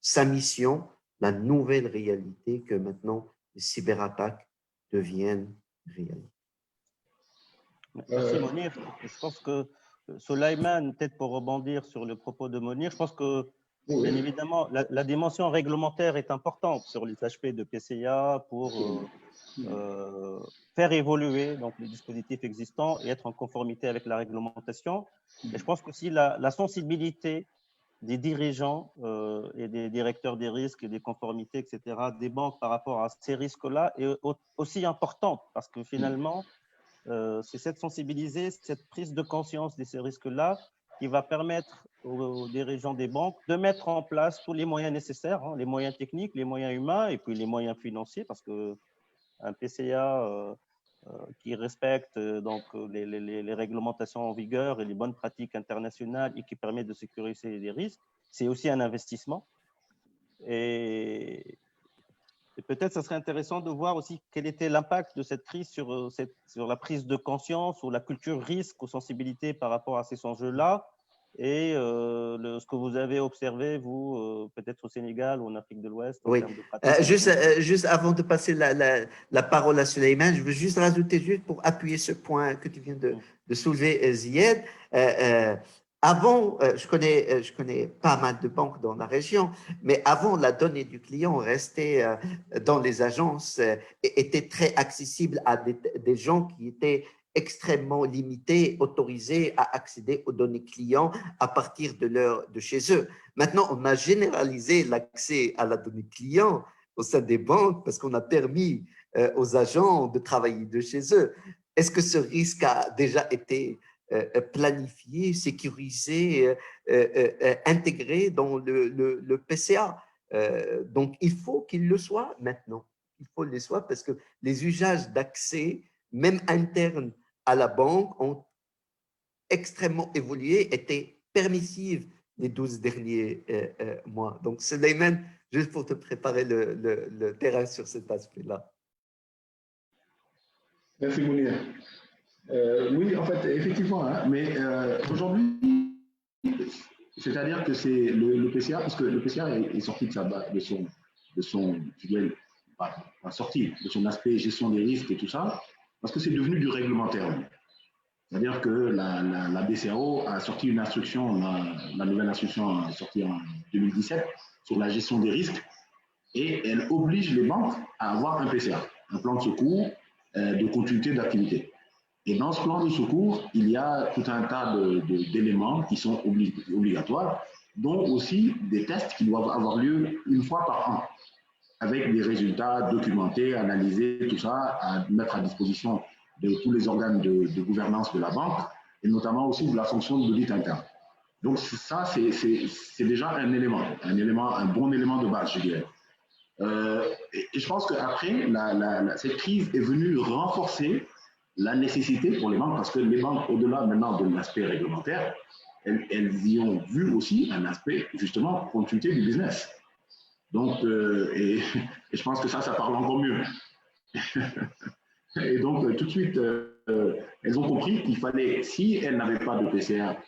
sa mission la nouvelle réalité que maintenant les cyberattaques deviennent réalité.
Merci Monir. Je pense que Soleiman, peut-être pour rebondir sur le propos de Monir, je pense que bien évidemment la dimension réglementaire est importante sur les HP de PCA pour faire évoluer donc, les dispositifs existants et être en conformité avec la réglementation. Et je pense qu'aussi la sensibilité des dirigeants et des directeurs des risques et des conformités, etc., des banques par rapport à ces risques-là est aussi importante parce que finalement, c'est cette sensibiliser, cette prise de conscience de ces risques-là qui va permettre aux dirigeants des banques de mettre en place tous les moyens nécessaires, hein, les moyens techniques, les moyens humains et puis les moyens financiers parce qu'un PCA qui respecte donc les réglementations en vigueur et les bonnes pratiques internationales et qui permet de sécuriser les risques, c'est aussi un investissement. Et peut-être ça serait intéressant de voir aussi quel était l'impact de cette crise sur la prise de conscience ou la culture risque ou sensibilité par rapport à ces enjeux-là et ce que vous avez observé, vous, peut-être au Sénégal ou en Afrique de l'Ouest.
Oui, juste avant de passer la parole à Soleiman, je veux juste rajouter, pour appuyer ce point que tu viens de soulever, Zied. Avant, je connais pas mal de banques dans la région, mais avant, la donnée du client restait dans les agences et était très accessible à des gens qui étaient extrêmement limités, autorisés à accéder aux données clients à partir de chez eux. Maintenant, on a généralisé l'accès à la donnée client au sein des banques parce qu'on a permis aux agents de travailler de chez eux. Est-ce que ce risque a déjà été planifié, sécurisé, intégré dans le PCA? Donc, il faut qu'il le soit maintenant. Il faut le soit parce que les usages d'accès, même internes à la banque, ont extrêmement évolué, étaient permissives les 12 derniers mois. Donc, Soleiman, juste pour te préparer le terrain sur cet aspect-là.
Merci, Mounir. Oui, en fait, effectivement, hein, mais aujourd'hui, c'est-à-dire que c'est le PCA, parce que le PCA est sorti de son aspect gestion des risques et tout ça, parce que c'est devenu du réglementaire. C'est-à-dire que la BCAO a sorti une instruction, la nouvelle instruction est sortie en 2017 sur la gestion des risques, et elle oblige les banques à avoir un PCA, un plan de secours de continuité d'activité. Et dans ce plan de secours, il y a tout un tas d'éléments qui sont obligatoires, dont aussi des tests qui doivent avoir lieu une fois par an, avec des résultats documentés, analysés, tout ça, à mettre à disposition de tous les organes de gouvernance de la banque, et notamment aussi de la fonction d'audit interne. Donc ça, c'est déjà un bon élément de base, je dirais. Et je pense qu'après, cette crise est venue renforcer la nécessité pour les banques, parce que les banques, au-delà maintenant de l'aspect réglementaire, elles y ont vu aussi un aspect, justement, continuité du business. Donc, et je pense que ça parle encore mieux. Et donc, tout de suite, elles ont compris qu'il fallait, si elles n'avaient pas de TCA,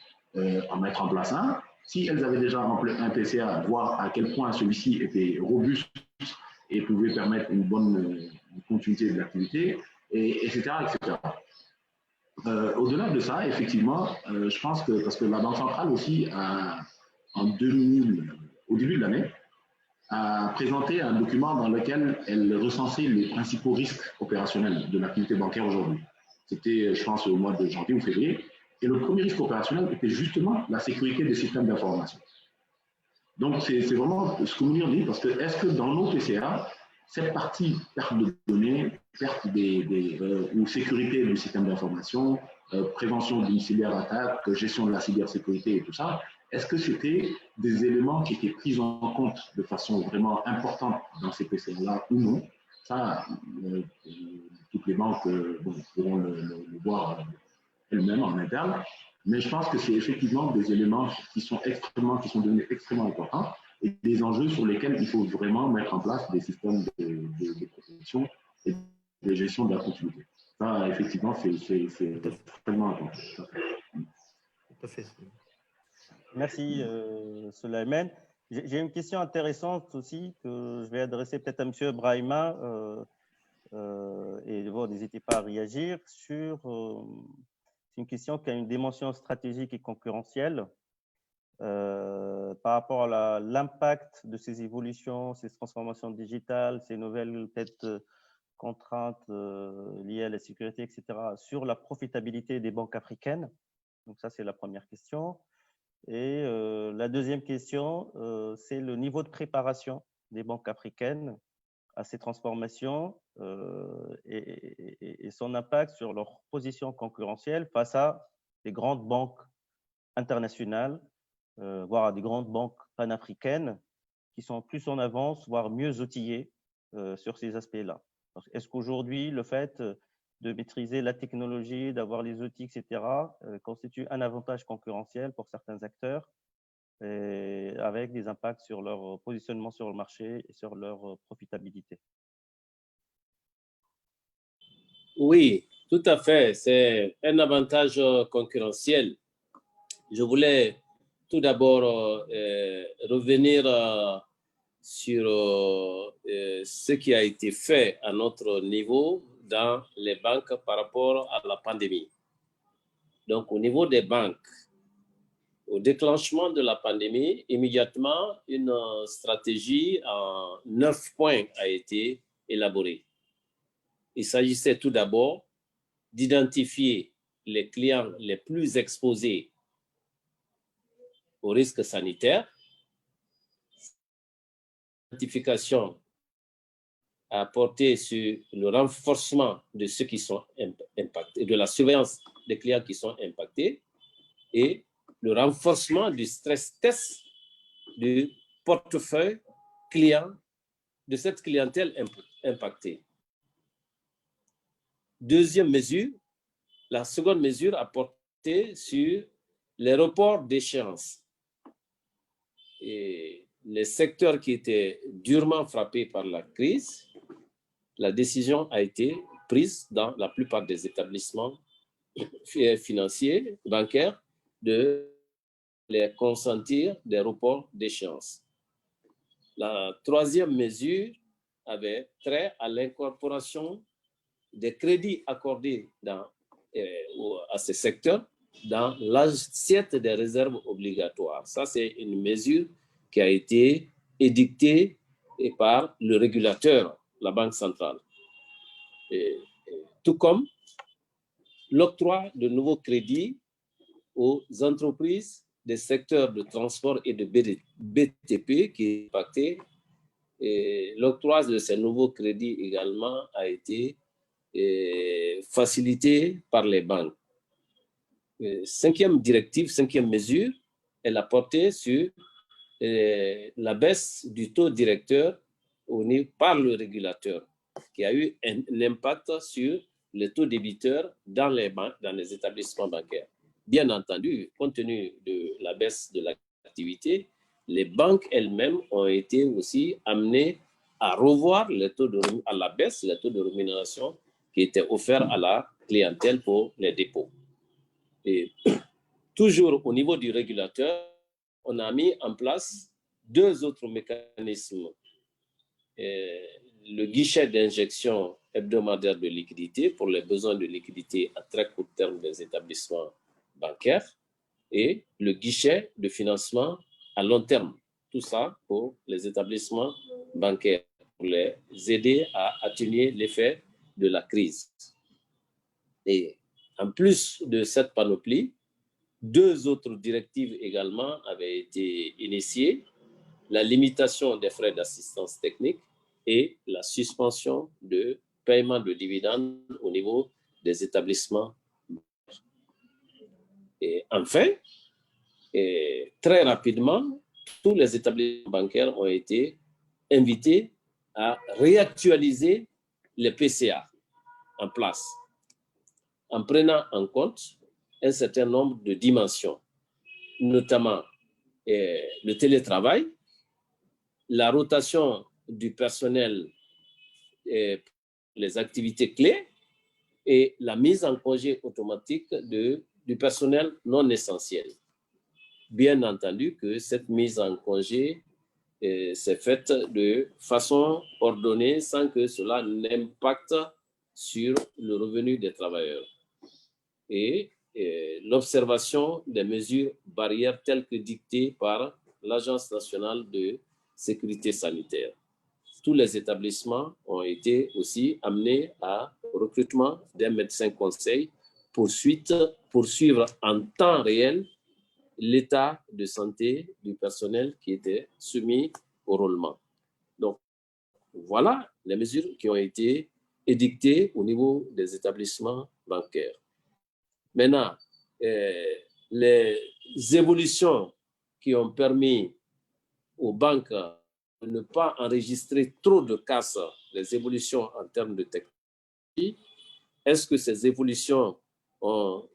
en mettre en place un. Si elles avaient déjà un TCA, voir à quel point celui-ci était robuste et pouvait permettre une bonne continuité de l'activité, etc. etc. Au-delà de ça, effectivement, je pense que, parce que la Banque centrale aussi, au début de l'année, a présenté un document dans lequel elle recensait les principaux risques opérationnels de l'activité bancaire aujourd'hui. C'était, je pense, au mois de janvier ou février. Et le premier risque opérationnel était justement la sécurité des systèmes d'information. Donc, c'est vraiment ce que nous dit, parce que est-ce que dans nos PCA, cette partie perte de données, perte ou sécurité du système d'information, prévention d'une cyberattaque, gestion de la cybersécurité et tout ça, est-ce que c'était des éléments qui étaient pris en compte de façon vraiment importante dans ces PCA-là ou non? Ça, toutes les banques pourront le voir elles-mêmes en interne. Mais je pense que c'est effectivement des éléments qui sont devenus extrêmement importants et des enjeux sur lesquels il faut vraiment mettre en place des systèmes de protection et de gestion de la continuité. Ça, effectivement, c'est extrêmement important.
Tout à fait.
Merci, Souleymane. J'ai une question intéressante aussi que je vais adresser peut-être à M. Brahima et bon, n'hésitez pas à réagir sur... c'est une question qui a une dimension stratégique et concurrentielle par rapport à l'impact de ces évolutions, ces transformations digitales, ces nouvelles peut-être contraintes liées à la sécurité, etc., sur la profitabilité des banques africaines. Donc ça, c'est la première question. Et la deuxième question, c'est le niveau de préparation des banques africaines à ces transformations et son impact sur leur position concurrentielle face à des grandes banques internationales, voire à des grandes banques panafricaines qui sont plus en avance, voire mieux outillées sur ces aspects-là. Est-ce qu'aujourd'hui, le fait de maîtriser la technologie, d'avoir les outils, etc., constitue un avantage concurrentiel pour certains acteurs avec des impacts sur leur positionnement sur le marché et sur leur profitabilité?
Oui, tout à fait. C'est un avantage concurrentiel. Je voulais tout d'abord revenir sur ce qui a été fait à notre niveau dans les banques par rapport à la pandémie. Donc, au niveau des banques, au déclenchement de la pandémie, immédiatement, une stratégie en 9 points a été élaborée. Il s'agissait tout d'abord d'identifier les clients les plus exposés aux risques sanitaires. L'identification a porté sur le renforcement de ceux qui sont impactés, de la surveillance des clients qui sont impactés et le renforcement du stress test du portefeuille client de cette clientèle impactée. Deuxième mesure, la seconde mesure a porté sur les reports d'échéance. Et les secteurs qui étaient durement frappés par la crise, la décision a été prise dans la plupart des établissements financiers, bancaires, de les consentir des reports d'échéance. La troisième mesure avait trait à l'incorporation des crédits accordés à ces secteurs dans l'assiette des réserves obligatoires. Ça, c'est une mesure qui a été édictée par le régulateur, la Banque centrale. Tout comme l'octroi de nouveaux crédits aux entreprises des secteurs de transport et de BTP qui est impacté. L'octroi de ces nouveaux crédits également a été facilité par les banques. Cinquième directive, cinquième mesure, elle a porté sur la baisse du taux directeur par le régulateur, qui a eu un impact sur les taux débiteurs dans les banques, dans les établissements bancaires. Bien entendu, compte tenu de la baisse de l'activité, les banques elles-mêmes ont été aussi amenées à revoir les taux à la baisse les taux de rémunération qui était offert à la clientèle pour les dépôts. Et toujours au niveau du régulateur, on a mis en place 2 autres mécanismes. Le guichet d'injection hebdomadaire de liquidité pour les besoins de liquidité à très court terme des établissements bancaires et le guichet de financement à long terme. Tout ça pour les établissements bancaires, pour les aider à atténuer l'effet de la crise. Et en plus de cette panoplie, 2 autres directives également avaient été initiées, la limitation des frais d'assistance technique et la suspension de paiement de dividendes au niveau des établissements. Et enfin, très rapidement, tous les établissements bancaires ont été invités à réactualiser les PCA en place, en prenant en compte un certain nombre de dimensions, notamment le télétravail, la rotation du personnel, les activités clés et la mise en congé automatique du personnel non essentiel. Bien entendu que cette mise en congé s'est faite de façon ordonnée sans que cela n'impacte sur le revenu des travailleurs. Et l'observation des mesures barrières telles que dictées par l'Agence nationale de sécurité sanitaire. Tous les établissements ont été aussi amenés à recrutement d'un médecin conseil pour suivre en temps réel l'état de santé du personnel qui était soumis au roulement. Donc, voilà les mesures qui ont été édictées au niveau des établissements bancaires. Maintenant, les évolutions qui ont permis aux banques de ne pas enregistrer trop de casses, les évolutions en termes de technologie, est-ce que ces évolutions ont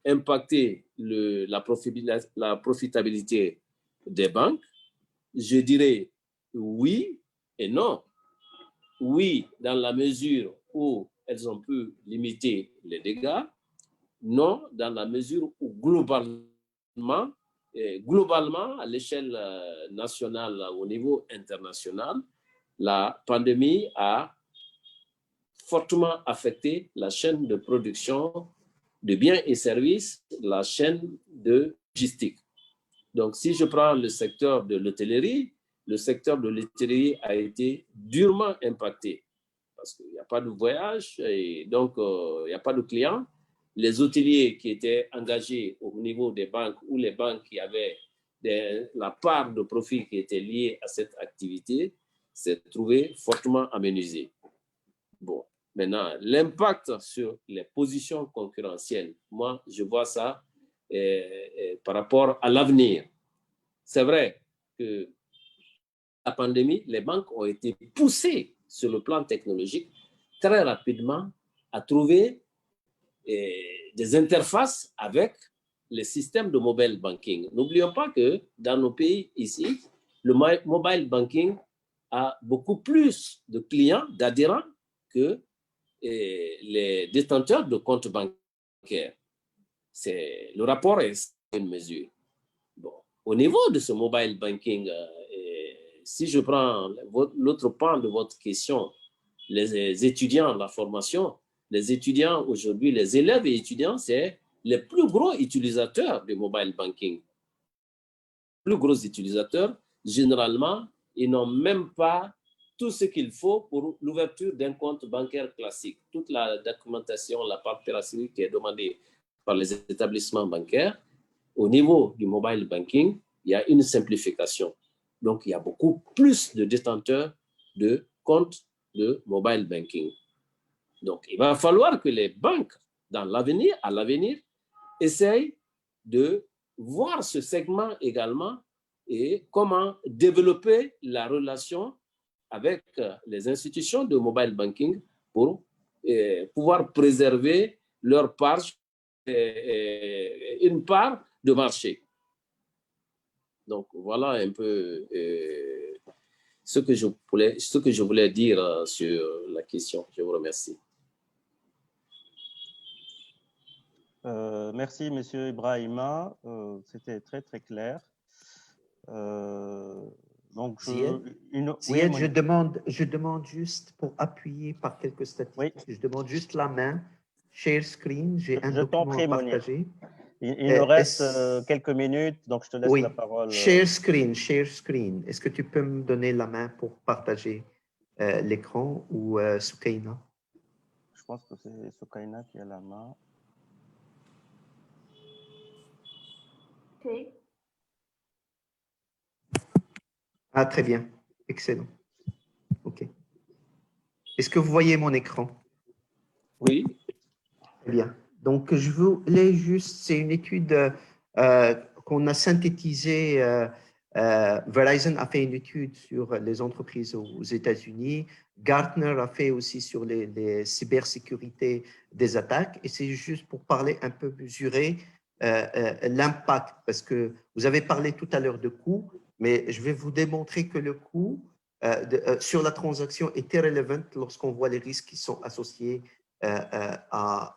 impacté la profitabilité des banques? Je dirais oui et non. Oui, dans la mesure où elles ont pu limiter les dégâts. Non, dans la mesure où globalement à l'échelle nationale, au niveau international, la pandémie a fortement affecté la chaîne de production de biens et services, la chaîne de logistique. Donc, si je prends le secteur de l'hôtellerie, le secteur de l'hôtellerie a été durement impacté parce qu'il n'y a pas de voyage et donc il n'y a pas de clients. Les hôteliers qui étaient engagés au niveau des banques ou les banques qui avaient la part de profit qui était liée à cette activité s'est trouvé fortement aménagé. Bon, maintenant, l'impact sur les positions concurrentielles, moi, je vois ça par rapport à l'avenir. C'est vrai que la pandémie, les banques ont été poussées sur le plan technologique très rapidement à trouver des interfaces avec les systèmes de mobile banking. N'oublions pas que dans nos pays ici, le mobile banking a beaucoup plus de clients, d'adhérents que les détenteurs de comptes bancaires. Le rapport est une mesure. Bon. Au niveau de ce mobile banking, si je prends l'autre pan de votre question, les étudiants, la formation, les étudiants aujourd'hui, les élèves et étudiants, c'est les plus gros utilisateurs du mobile banking. Les plus gros utilisateurs, généralement, ils n'ont même pas tout ce qu'il faut pour l'ouverture d'un compte bancaire classique. Toute la documentation, la paperasse qui est demandée par les établissements bancaires, au niveau du mobile banking, il y a une simplification. Donc, il y a beaucoup plus de détenteurs de comptes de mobile banking. Donc, il va falloir que les banques, à l'avenir, essayent de voir ce segment également et comment développer la relation avec les institutions de mobile banking pour pouvoir préserver leur part, une part de marché. Donc, voilà un peu ce que je voulais dire sur la question. Je vous remercie.
Merci, Monsieur Ibrahima. C'était très, très clair. Donc,
Zied,
oui,
Zied,
Mounir.
je demande juste pour appuyer par quelques statistiques,
Oui.
je demande juste la main. Share screen, j'ai un
Je t'en
document
prie,
à
Mounir.
partager.
Il nous reste quelques minutes, donc je te laisse
Oui,
la parole.
share screen, share screen. Est-ce que tu peux me donner la main pour partager l'écran ou Soukaina?
Je pense que c'est Soukaina qui a la main.
Ok.
Ah, très bien. Excellent. OK. Est-ce que vous voyez mon écran?
Oui.
Très bien. Donc, je voulais juste, c'est une étude qu'on a synthétisée. Verizon a fait une étude sur les entreprises aux États-Unis. Gartner a fait aussi sur les cybersécurités des attaques. Et c'est juste pour parler un peu mesurer l'impact, parce que vous avez parlé tout à l'heure de coût, mais je vais vous démontrer que le coût sur la transaction est irrelevant lorsqu'on voit les risques qui sont associés à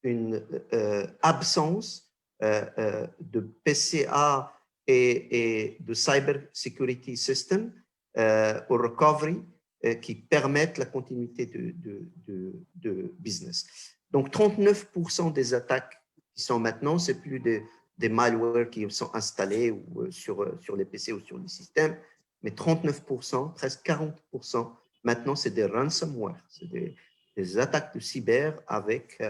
une absence de PCA et de Cyber Security System au recovery qui permettent la continuité de business. Donc, 39% des attaques qui sont maintenant, c'est plus des malwares qui sont installés ou sur les PC ou sur les systèmes, mais 39%, presque 40%, maintenant, c'est des ransomware, c'est des attaques de cyber avec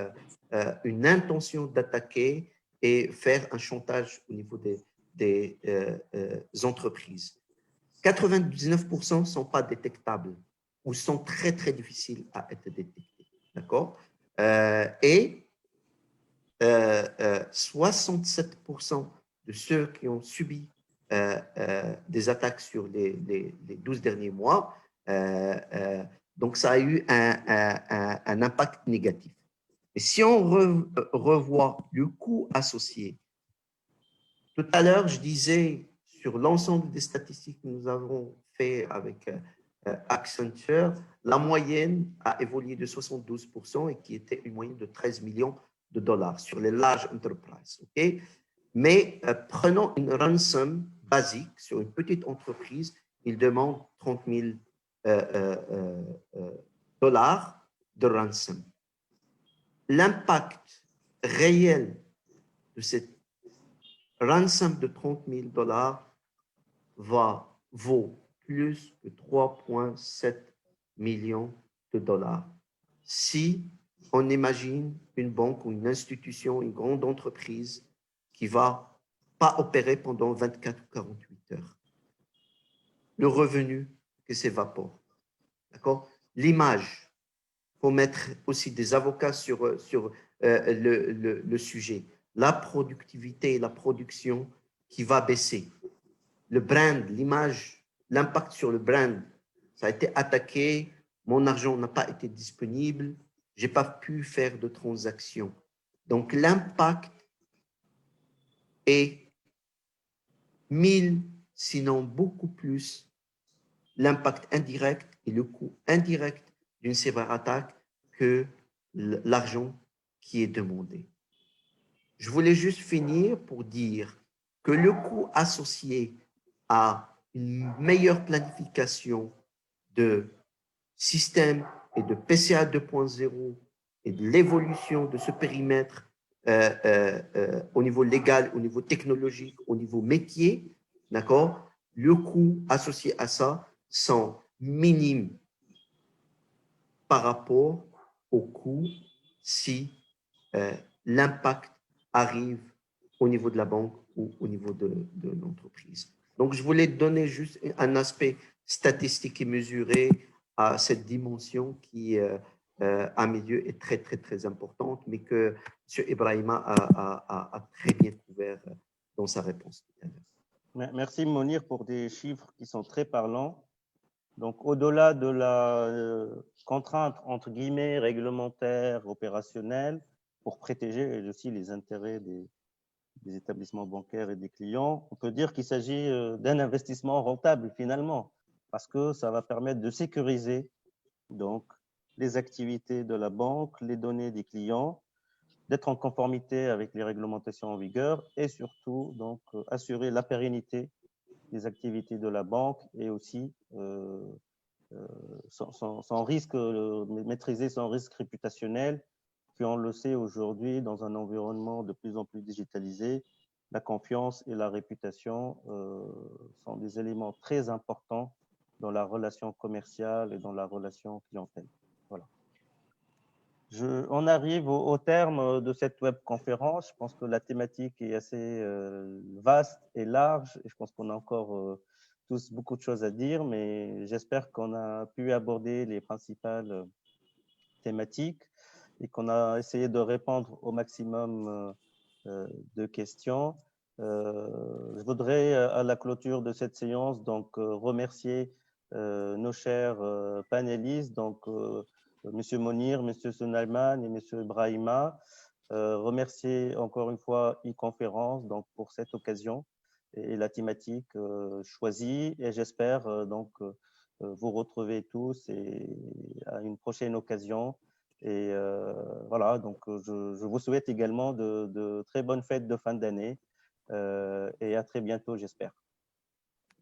une intention d'attaquer et faire un chantage au niveau des entreprises. 99% ne sont pas détectables ou sont très, très difficiles à être détectés. D'accord? Et 67% de ceux qui ont subi des attaques sur les 12 derniers mois, donc ça a eu un impact négatif. Et si on revoit le coût associé, tout à l'heure, je disais sur l'ensemble des statistiques que nous avons fait avec Accenture, la moyenne a évolué de 72% et qui était une moyenne de 13 millions de dollars sur les larges entreprises. Okay? Mais prenons une ransom basique sur une petite entreprise, il demande 30 000 dollars de ransom. L'impact réel de cette ransom de 30 000 dollars vaut plus que 3,7 millions de dollars. Si on imagine une banque ou une institution, une grande entreprise qui va pas opérer pendant 24 ou 48 heures, le revenu que s'évapore. D'accord? L'image, pour mettre aussi des avocats sur le sujet, la productivité et la production qui va baisser. Le brand, l'image, l'impact sur le brand, ça a été attaqué, mon argent n'a pas été disponible, je n'ai pas pu faire de transactions. Donc, l'impact est 1000, sinon beaucoup plus, l'impact indirect et le coût indirect d'une cyberattaque que l'argent qui est demandé. Je voulais juste finir pour dire que le coût associé à une meilleure planification de système et de PCA 2.0 et de l'évolution de ce périmètre au niveau légal, au niveau technologique, au niveau métier, d'accord, le coût associé à ça sont minimes par rapport au coût si l'impact arrive au niveau de la banque ou au niveau de l'entreprise. Donc, je voulais donner juste un aspect statistique et mesuré à cette dimension qui, à mes yeux, est très, très, très importante, mais que M. Ibrahima a très bien couvert dans sa réponse.
Merci, Mounir, pour des chiffres qui sont très parlants. Donc, au-delà de la contrainte, entre guillemets, réglementaire, opérationnelle, pour protéger aussi les intérêts des établissements bancaires et des clients, on peut dire qu'il s'agit d'un investissement rentable finalement, parce que ça va permettre de sécuriser donc les activités de la banque, les données des clients, d'être en conformité avec les réglementations en vigueur et surtout donc assurer la pérennité des activités de la banque et aussi sans risque, maîtriser son risque réputationnel, puis on le sait aujourd'hui dans un environnement de plus en plus digitalisé, la confiance et la réputation sont des éléments très importants dans la relation commerciale et dans la relation clientèle. Voilà. On arrive au terme de cette webconférence. Je pense que la thématique est assez vaste et large et je pense qu'on a encore tous beaucoup de choses à dire, mais j'espère qu'on a pu aborder les principales thématiques et qu'on a essayé de répondre au maximum de questions. Je voudrais, à la clôture de cette séance, donc remercier nos chers panélistes, donc Monsieur Monir, Monsieur Sonalman et Monsieur Brahima. Remercier encore une fois e-conférence donc pour cette occasion et la thématique choisie. Et j'espère donc vous retrouver tous et à une prochaine occasion. Et voilà, donc je vous souhaite également de très bonnes fêtes de fin d'année et à très bientôt, j'espère.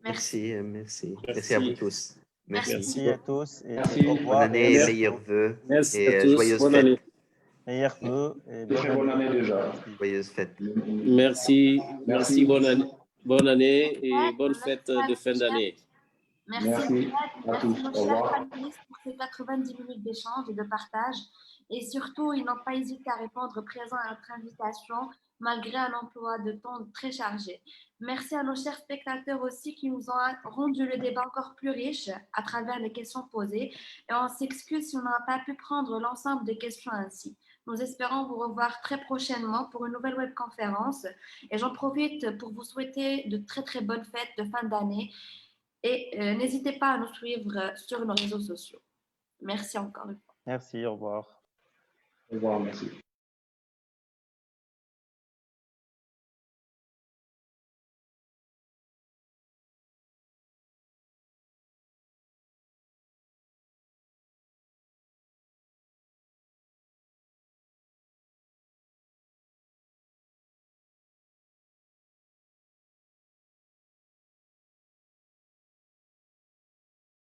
Merci, merci. Merci à vous tous.
Merci à tous et
Merci.
au revoir.
Bonne année, meilleurs vœux
Merci
et
à tous.
joyeuses
Bonne
fêtes.
année.
Meilleurs vœux et
Très bonne année déjà.
Joyeuses fêtes.
Merci.
Merci.
Bonne année et bonne fête de fin d'année.
Merci,
Merci à
merci
tous.
nos
Au
chers
revoir.
panélistes pour ces 90 minutes d'échange et de partage. Et surtout, ils n'ont pas hésité à répondre présent à notre invitation, malgré un emploi de temps très chargé. Merci à nos chers spectateurs aussi qui nous ont rendu le débat encore plus riche à travers les questions posées. Et on s'excuse si on n'a pas pu prendre l'ensemble des questions ainsi. Nous espérons vous revoir très prochainement pour une nouvelle webconférence. Et j'en profite pour vous souhaiter de très très bonnes fêtes de fin d'année. Et n'hésitez pas à nous suivre sur nos réseaux sociaux. Merci encore une fois.
Merci, au revoir.
Au revoir, merci.